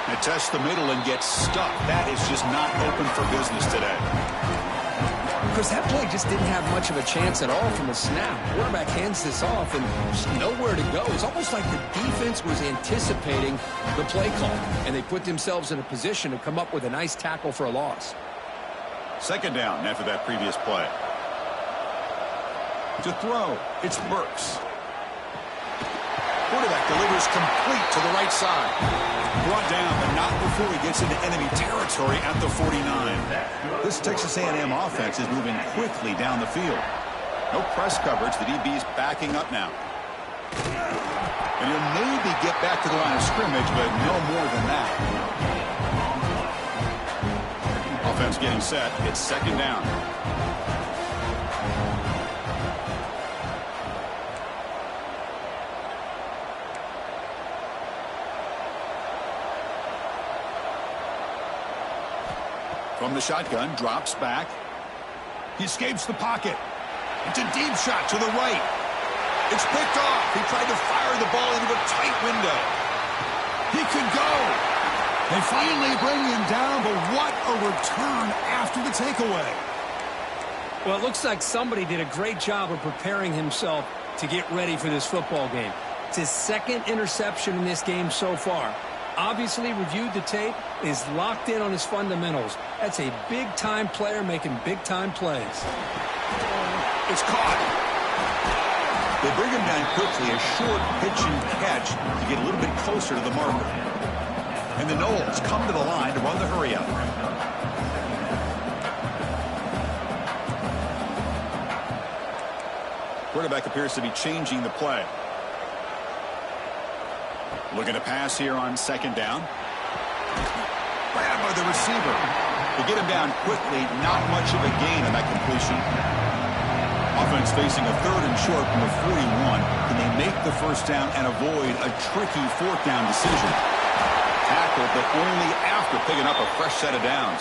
They test the middle and get stuck. That is just not open for business today. Because that play just didn't have much of a chance at all from the snap. Quarterback hands this off and just nowhere to go. It's almost like the defense was anticipating the play call, and they put themselves in a position to come up with a nice tackle for a loss. 2nd down after that previous play. To throw, it's Burks. Quarterback delivers complete to the right side. Brought down, but not before he gets into enemy territory at the 49. This Texas A&M offense is moving quickly down the field. No press coverage. The DB's backing up now. And he'll maybe get back to the line of scrimmage, but no more than that. Offense getting set. It's 2nd down. From the shotgun, drops back. He escapes the pocket. It's a deep shot to the right. It's picked off. He tried to fire the ball into a tight window. He could go. They finally bring him down, but what a return after the takeaway. Well, it looks like somebody did a great job of preparing himself to get ready for this football game. It's his second interception in this game so far. Obviously reviewed the tape, is locked in on his fundamentals. That's a big-time player making big-time plays. It's caught. They bring him down quickly, a short pitch and catch to get a little bit closer to the marker. And the Noles come to the line to run the hurry up. Quarterback appears to be changing the play. Looking to pass here on second down. Grabbed by the receiver. To get him down quickly, not much of a gain on that completion. Offense facing a third and short from the 41. Can they make the first down and avoid a tricky fourth down decision? Tackled, but only after picking up a fresh set of downs.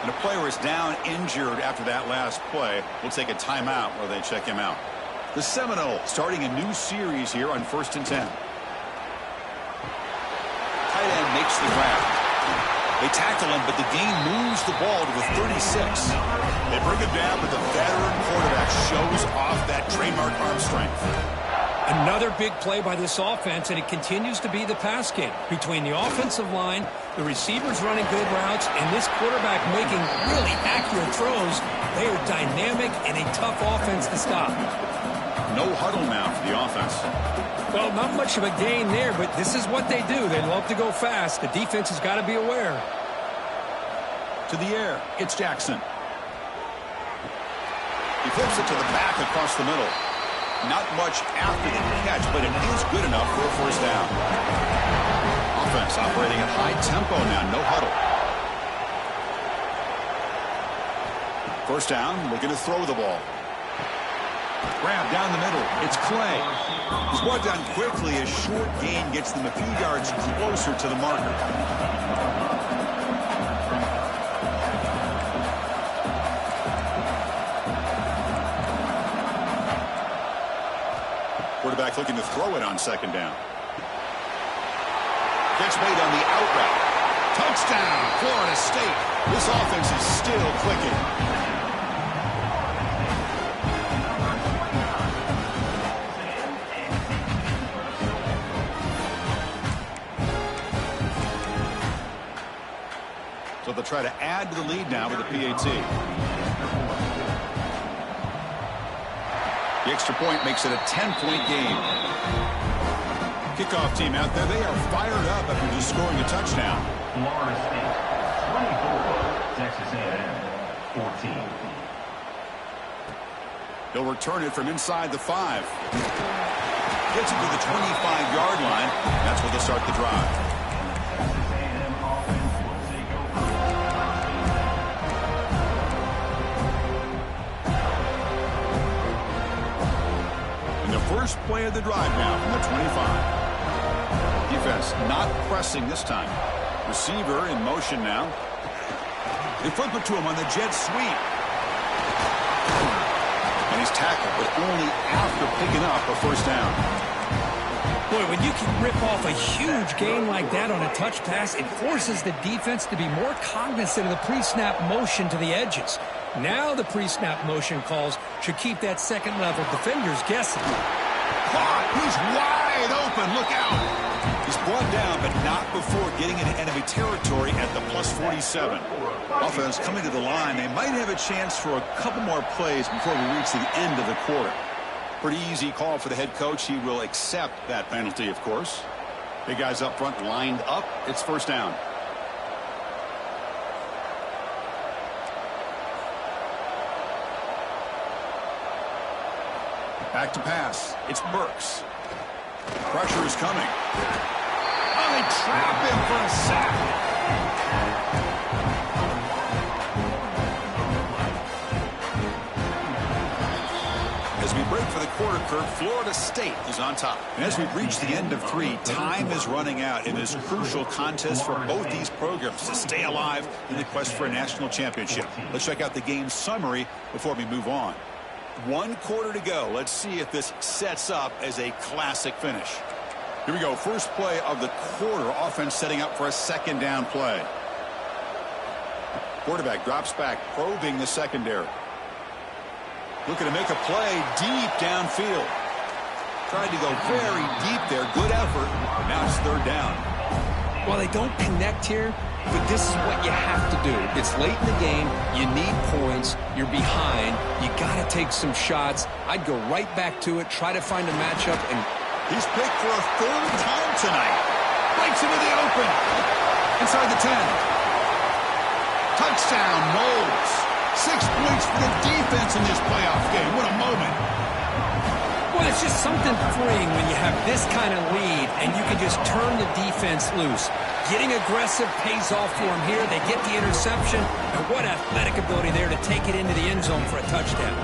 And a player is down injured after that last play. We'll take a timeout while they check him out. The Seminoles starting a new series here on 1st and 10. Tight end makes the grab. They tackle him, but the gain moves the ball to the 36. They bring him down, but the veteran quarterback shows off that trademark arm strength. Another big play by this offense, and it continues to be the pass game. Between the offensive line, the receivers running good routes, and this quarterback making really accurate throws, they are dynamic and a tough offense to stop. No huddle now for the offense. Well, not much of a gain there, but this is what they do. They love to go fast. The defense has got to be aware. To the air, it's Jackson. He flips it to the back across the middle. Not much after the catch, but it is good enough for a first down. Offense operating at high tempo now, no huddle. First down, looking to throw the ball. Grab down the middle. It's Clay. He's brought down quickly. A short gain gets them a few yards closer to the marker. Quarterback looking to throw it on second down. Gets made on the out route. Touchdown, Florida State. This offense is still clicking. So they'll try to add to the lead now with a PAT. The extra point makes it a 10-point game. Kickoff team out there. They are fired up after just scoring a touchdown. Florida State 24, Texas A&M 14. They'll return it from inside the 5. Gets it to the 25-yard line. That's where they'll start the drive. First play of the drive now from the 25. Defense not pressing this time. Receiver in motion now. They flip it to him on the jet sweep. And he's tackled, but only after picking up a first down. Boy, when you can rip off a huge gain like that on a touch pass, it forces the defense to be more cognizant of the pre-snap motion to the edges. Now the pre-snap motion calls should keep that second-level defenders guessing. Caught! He's wide open. Look out! He's brought down, but not before getting into enemy territory at the plus 47. Offense coming to the line. They might have a chance for a couple more plays before we reach the end of the quarter. Pretty easy call for the head coach. He will accept that penalty, of course. Big guys up front lined up. It's first down. Back to pass. It's Burks. Pressure is coming. Oh, they trap him for a sack. As we break for the quarter, Kirk, Florida State is on top. And as we've reached the end of 3, time is running out in this crucial contest for both these programs to stay alive in the quest for a national championship. Let's check out the game summary before we move on. 1 quarter to go. Let's see if this sets up as a classic finish. Here we go. First play of the quarter. Offense setting up for a second down play. Quarterback drops back, probing the secondary. Looking to make a play deep downfield. Tried to go very deep there. Good effort. Now it's third down. Well, they don't connect here, but this is what you have to do. It's late in the game. You need points. You're behind. You got to take some shots. I'd go right back to it, try to find a matchup. And he's picked for a third time tonight. Breaks into the open. Inside the 10. Touchdown, Knowles. 6 points for the defense in this playoff game. What a moment. Well, it's just something freeing when you have this kind of lead and you can just turn the defense loose. Getting aggressive pays off for them here. They get the interception. And what athletic ability there to take it into the end zone for a touchdown.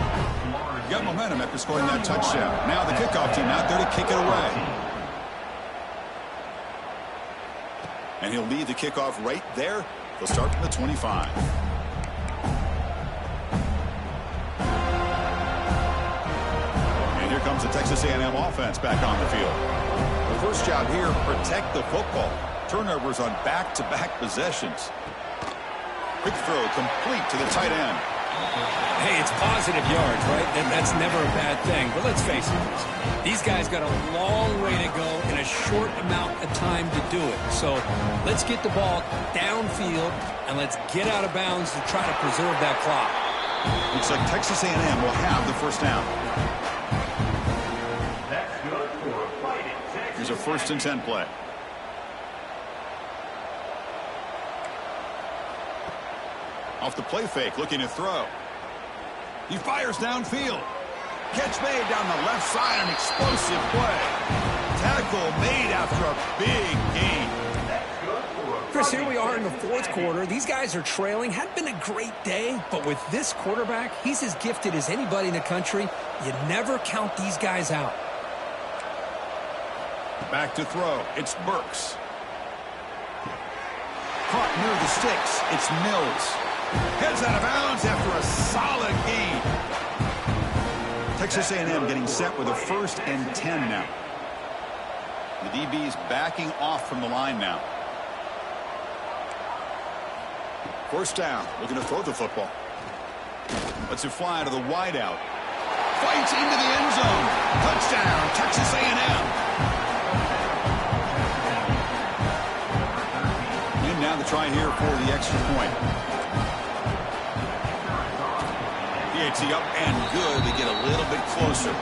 Got momentum after scoring that touchdown. Now the kickoff team out there to kick it away. And he'll lead the kickoff right there. They'll start from the 25. And here comes the Texas A&M offense back on the field. The first job here, protect the football. Turnovers on back-to-back possessions. Quick throw complete to the tight end. Hey, it's positive yards, right? That's never a bad thing. But let's face it, these guys got a long way to go in a short amount of time to do it. So let's get the ball downfield and let's get out of bounds to try to preserve that clock. Looks like Texas A&M will have the first down. That's good for a fight in Texas. Here's a 1st and 10 play. Off the play fake, looking to throw. He fires downfield. Catch made down the left side, an explosive play. Tackle made after a big gain. Chris, here we are in the 4th quarter. These guys are trailing. Hadn't been a great day, but with this quarterback, he's as gifted as anybody in the country. You never count these guys out. Back to throw. It's Burks. Caught near the sticks. It's Mills. Heads out of bounds after a solid gain. Texas A&M getting set with a 1st and 10 now. The DB's backing off from the line now. 1st down. Looking to throw the football. Lets it fly to the wideout. Fights into the end zone. Touchdown, Texas A&M. And now the try here for the extra point. PAT up and good. They get a little bit closer.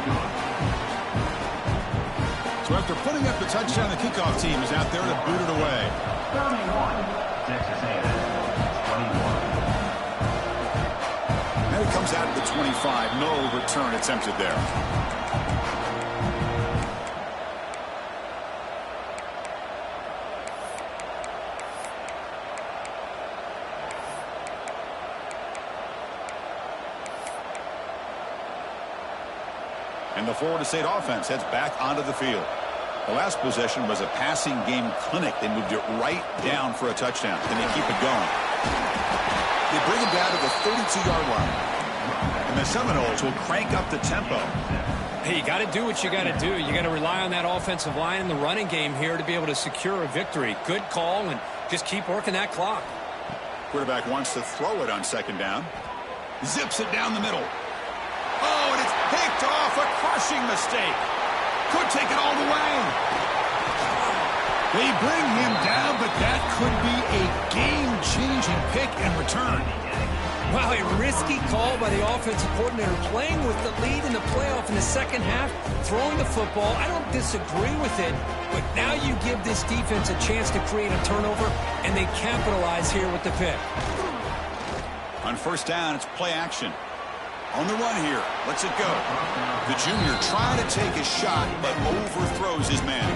So after putting up the touchdown, the kickoff team is out there to boot it away. 31. Texas A&M. 21. And it comes out at the 25. No return attempted there. And the Florida State offense heads back onto the field. The last possession was a passing game clinic. They moved it right down for a touchdown. Then they keep it going. They bring it down to the 32-yard line. And the Seminoles will crank up the tempo. Hey, you got to do what you got to do. You got to rely on that offensive line in the running game here to be able to secure a victory. Good call, and just keep working that clock. Quarterback wants to throw it on 2nd down. Zips it down the middle. Oh, and it's picked off. A crushing mistake. Could take it all the way. They bring him down, but that could be a game-changing pick and return. Wow, a risky call by the offensive coordinator, playing with the lead in the playoff in the second half, throwing the football. I don't disagree with it, but now you give this defense a chance to create a turnover, and they capitalize here with the pick. On 1st down, it's play action. On the run here, lets it go. The junior trying to take a shot, but overthrows his man.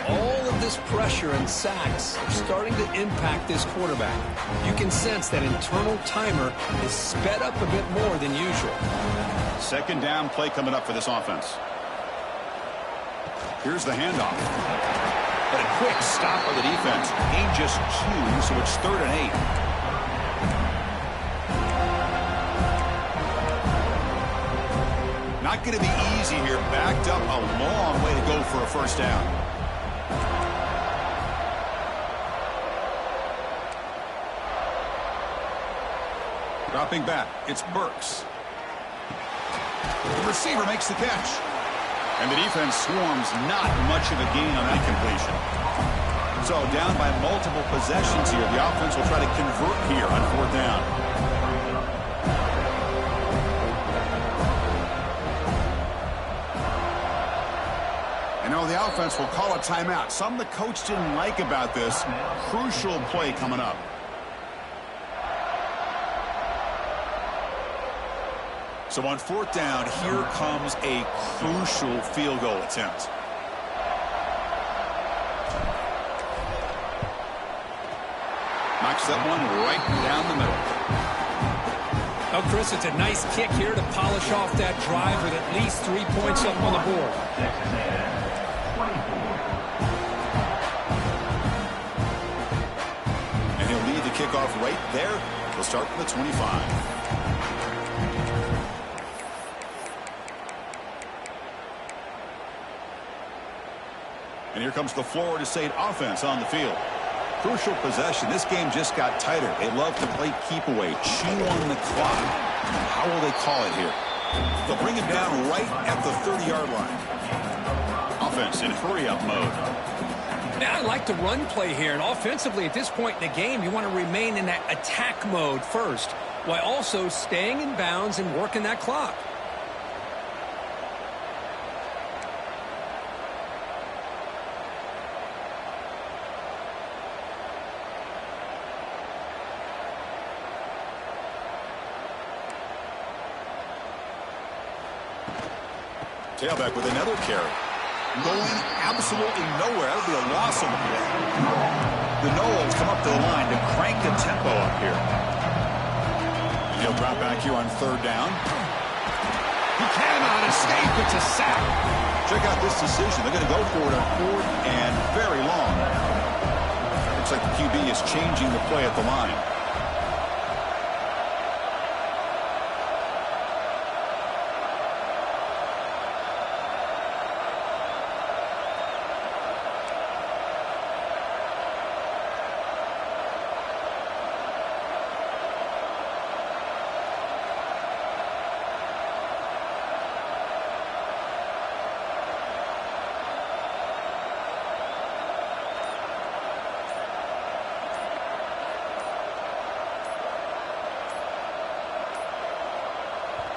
All of this pressure and sacks are starting to impact this quarterback. You can sense that internal timer is sped up a bit more than usual. 2nd down play coming up for this offense. Here's the handoff. But a quick stop of the defense. Gain just 2, so it's 3rd and 8. Not going to be easy here. Backed up a long way to go for a first down. Dropping back, it's Burks. The receiver makes the catch. And the defense swarms, not much of a gain on that completion. So down by multiple possessions here. The offense will try to convert here on fourth down. And now the offense will call a timeout. Something the coach didn't like about this. Crucial play coming up. So on fourth down, here comes a crucial field goal attempt. Knocks that one right down the middle. Oh, Chris, it's a nice kick here to polish off that drive with at least 3 points up on the board. Texas A&M, 24. And he'll lead the kickoff right there. He'll start from the 25. And here comes the Florida State offense on the field. Crucial possession. This game just got tighter. They love to play keep away, chew on the clock. How will they call it here? They'll bring it down right at the 30-yard line. Offense in hurry-up mode. Now, I like the run play here. And offensively, at this point in the game, you want to remain in that attack mode first, while also staying in bounds and working that clock. Tailback with another carry. Going absolutely nowhere. That'll be a loss on the play. The Noles come up to the line to crank the tempo up here. And he'll drop back here on third down. He cannot escape. It's a sack. Check out this decision. They're going to go for it on fourth and very long. Looks like the QB is changing the play at the line.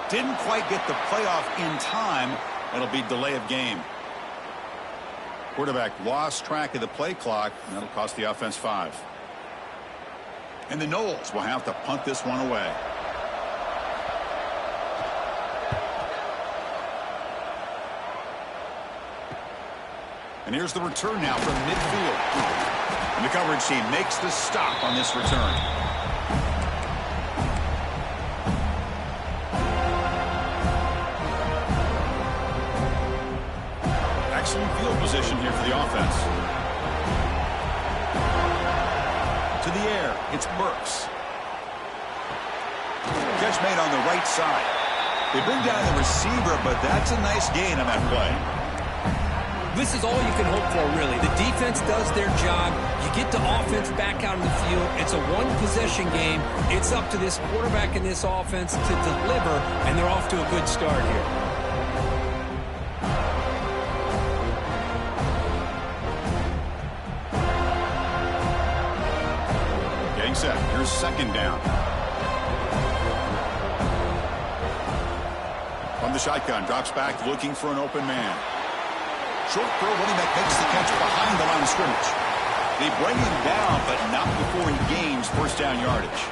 Didn't quite get the playoff in time. That'll be delay of game. Quarterback lost track of the play clock, and that'll cost the offense 5. And the Noles will have to punt this one away. And here's the return now from midfield. And the coverage team makes the stop on this return. Excellent field position here for the offense. To the air, it's Burks. Catch made on the right side. They bring down the receiver, but that's a nice gain on that play. This is all you can hope for, really. The defense does their job. You get the offense back out on the field. It's a one-possession game. It's up to this quarterback and this offense to deliver, and they're off to a good start here. Set. Here's second down. From the shotgun, drops back looking for an open man. Short throw, running back makes the catch behind the line of scrimmage. They bring him down, but not before he gains first down yardage.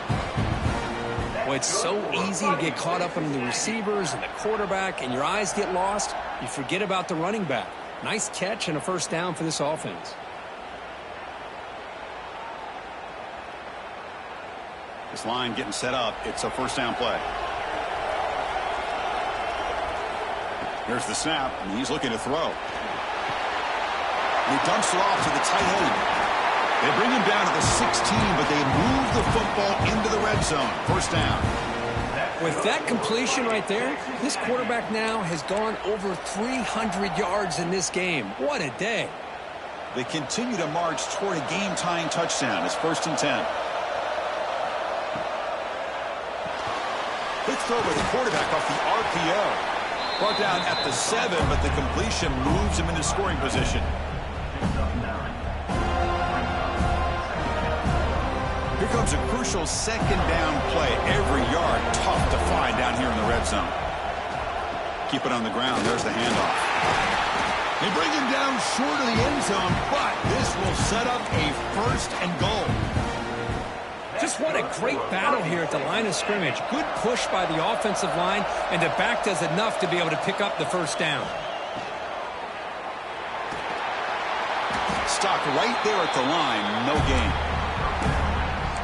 Well, it's so easy to get caught up in the receivers and the quarterback, and your eyes get lost. You forget about the running back. Nice catch and a first down for this offense. This line getting set up. It's a first down play. Here's the snap, and he's looking to throw. And he dumps it off to the tight end. They bring him down to the 16, but they move the football into the red zone. First down. With that completion right there, this quarterback now has gone over 300 yards in this game. What a day. They continue to march toward a game-tying touchdown. It's 1st and 10. Quick throw by the quarterback off the RPO. Brought down at the 7, but the completion moves him into scoring position. Here comes a crucial 2nd down play. Every yard tough to find down here in the red zone. Keep it on the ground. There's the handoff. They bring him down short of the end zone, but this will set up a 1st and goal. Just what a great battle here at the line of scrimmage. Good push by the offensive line, and the back does enough to be able to pick up the 1st down. Stopped right there at the line. No gain.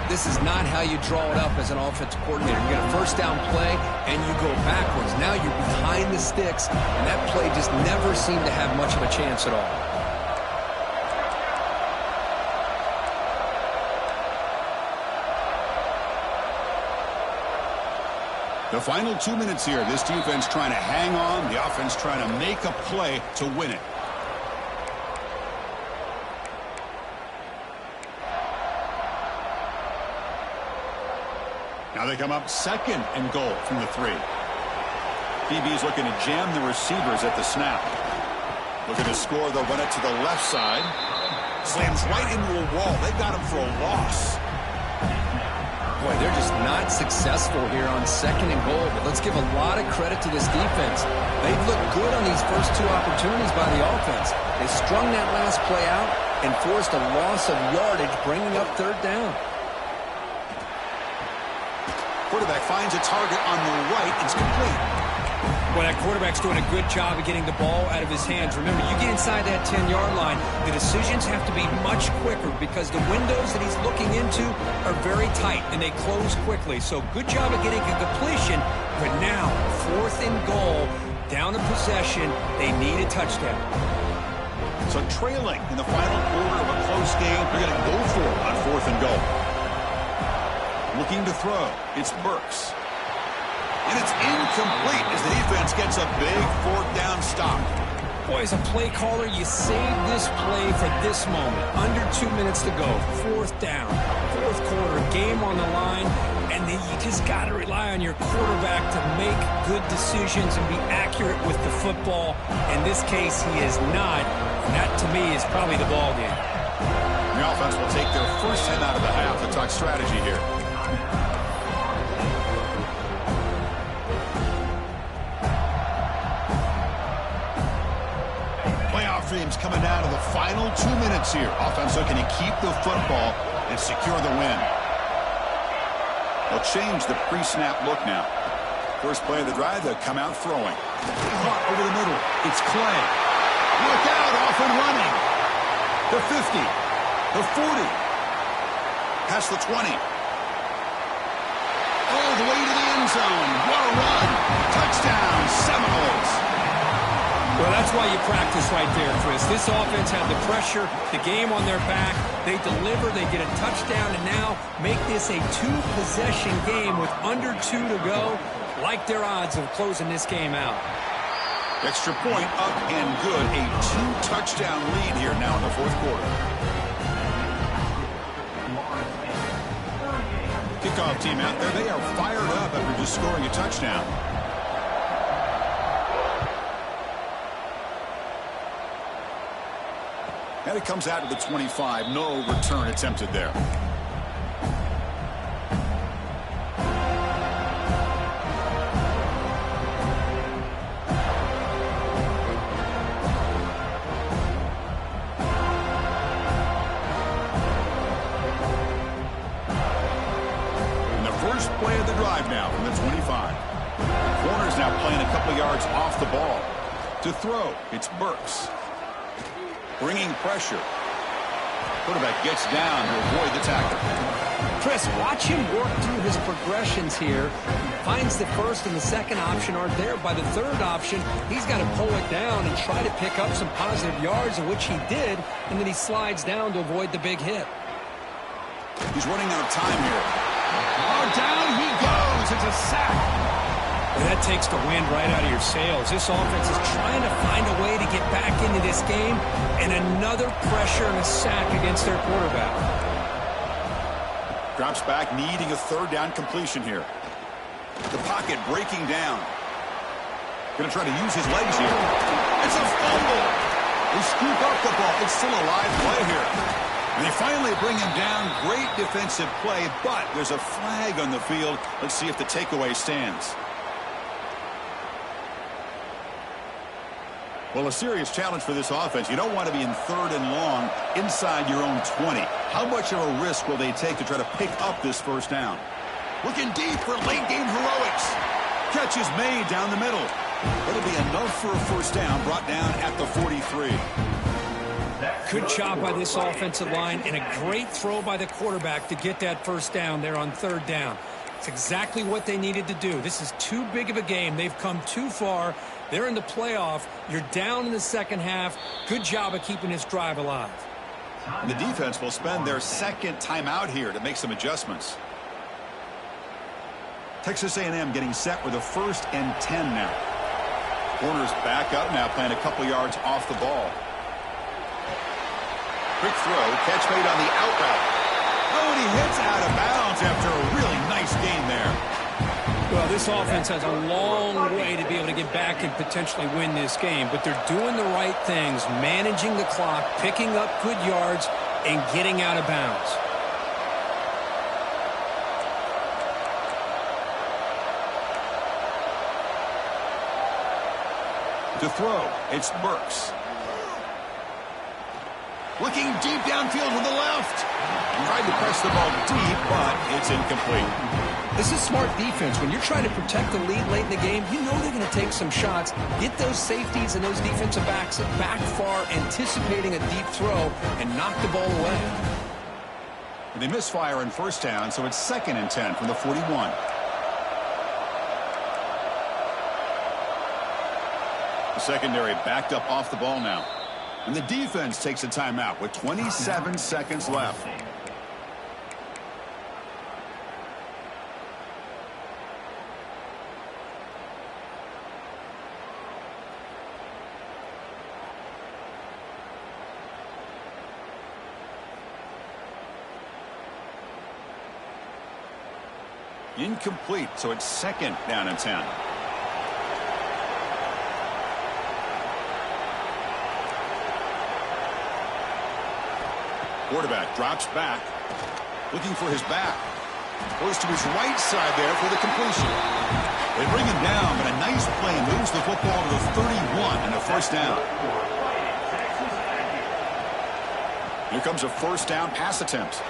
This is not how you draw it up as an offensive coordinator. You get a 1st down play, and you go backwards. Now you're behind the sticks, and that play just never seemed to have much of a chance at all. The final 2 minutes here. This defense trying to hang on. The offense trying to make a play to win it. Now they come up 2nd and goal from the 3. DB's looking to jam the receivers at the snap. Looking to score. They'll run it to the left side. Slams right into a wall. They got him for a loss. Boy, they're just not successful here on 2nd and goal, but let's give a lot of credit to this defense. They've looked good on these first 2 opportunities by the offense. They strung that last play out and forced a loss of yardage, bringing up 3rd down. Quarterback finds a target on the right. It's complete. Well, that quarterback's doing a good job of getting the ball out of his hands. Remember, you get inside that 10-yard line, the decisions have to be much quicker because the windows that he's looking into are very tight, and they close quickly. So good job of getting a completion, but now 4th and goal, down a possession, they need a touchdown. So trailing in the final quarter of a close game, they're going to go for it on 4th and goal. Looking to throw. It's Burks. And it's incomplete as the defense gets a big 4th down stop. Boy, as a play caller, you save this play for this moment. Under 2 minutes to go. 4th down. 4th quarter. Game on the line. And then you just got to rely on your quarterback to make good decisions and be accurate with the football. In this case, he is not. And that, to me, is probably the ball game. The offense will take their first time out of the half to talk strategy here. Dreams coming down to the final 2 minutes here. Offense looking to keep the football and secure the win. They'll change the pre-snap look now. First play of the drive, they'll come out throwing. Caught over the middle. It's Clay. Look out, off and running. The 50. The 40. Past the 20. All the way to the end zone. What a run. Touchdown, Seminoles. Well, that's why you practice right there, Chris. This offense had the pressure, the game on their back. They deliver, they get a touchdown, and now make this a 2-possession game with under 2 to go. Like their odds of closing this game out. Extra point up and good. A 2-touchdown lead here now in the 4th quarter. Kickoff team out there. They are fired up after just scoring a touchdown. And it comes out to the 25. No return attempted there. And the first play of the drive now from the 25. Corner's now playing a couple yards off the ball. To throw, it's Burks. Bringing pressure. Quarterback gets down to avoid the tackle. Chris, watch him work through his progressions here. Finds the 1st and the 2nd option aren't there. By the 3rd option, he's got to pull it down and try to pick up some positive yards, of which he did, and then he slides down to avoid the big hit. He's running out of time here. Oh, down he goes. throws. It's a sack. Well, that takes the wind right out of your sails. This offense is trying to find a way to get back into this game, and another pressure and a sack against their quarterback. Drops back, needing a third down completion here. The pocket breaking down. Going to try to use his legs here. It's a fumble. They scoop up the ball. It's still a live play here. And they finally bring him down. Great defensive play, but there's a flag on the field. Let's see if the takeaway stands. Well, a serious challenge for this offense. You don't want to be in third and long inside your own 20. How much of a risk will they take to try to pick up this first down? Looking deep for late-game heroics. Catch is made down the middle. It'll be enough for a first down, brought down at the 43. Good job by this offensive line, and a great throw by the quarterback to get that first down there on third down. It's exactly what they needed to do. This is too big of a game. They've come too far. They're in the playoff. You're down in the second half. Good job of keeping this drive alive. The defense will spend their second timeout here to make some adjustments. Texas A&M getting set with a 1st and 10 now. Corners back up now, playing a couple yards off the ball. Quick throw, catch made on the out route. Oh, and he hits out of bounds after a really nice game there. Well, this offense has a long way to be able to get back and potentially win this game, but they're doing the right things, managing the clock, picking up good yards, and getting out of bounds. To throw, it's Burks. Looking deep downfield with the left. Tried to press the ball deep, but it's incomplete. This is smart defense. When you're trying to protect the lead late in the game, you know they're going to take some shots, get those safeties and those defensive backs back far, anticipating a deep throw, and knock the ball away. And they misfire in first down, so it's 2nd and 10 from the 41. The secondary backed up off the ball now. And the defense takes a timeout with 27 seconds left. Incomplete, so it's 2nd down and 10. Quarterback drops back, looking for his back. Goes to his right side there for the completion. They bring him down, but a nice play moves the football to the 31 and a first down. Here comes a first down pass attempt.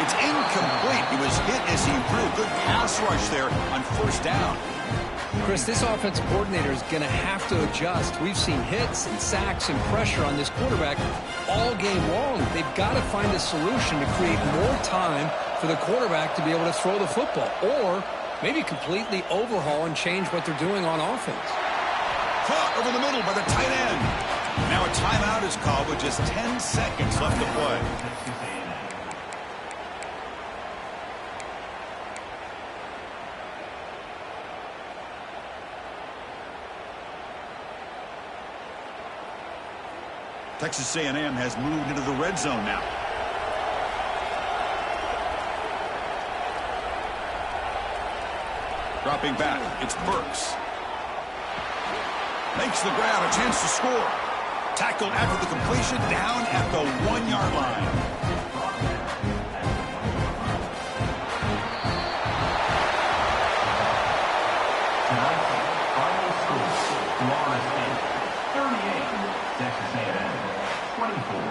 It's incomplete. He was hit as he threw. Good pass rush there on first down. Chris, this offensive coordinator is going to have to adjust. We've seen hits and sacks and pressure on this quarterback all game long. They've got to find a solution to create more time for the quarterback to be able to throw the football, or maybe completely overhaul and change what they're doing on offense. Caught over the middle by the tight end. Now a timeout is called with just 10 seconds left to play. Texas A&M has moved into the red zone now. Dropping back, it's Burks. Makes the grab, a chance to score. Tackled after the completion, down at the 1-yard line. Final score, Florida State 38, Texas A&M 24.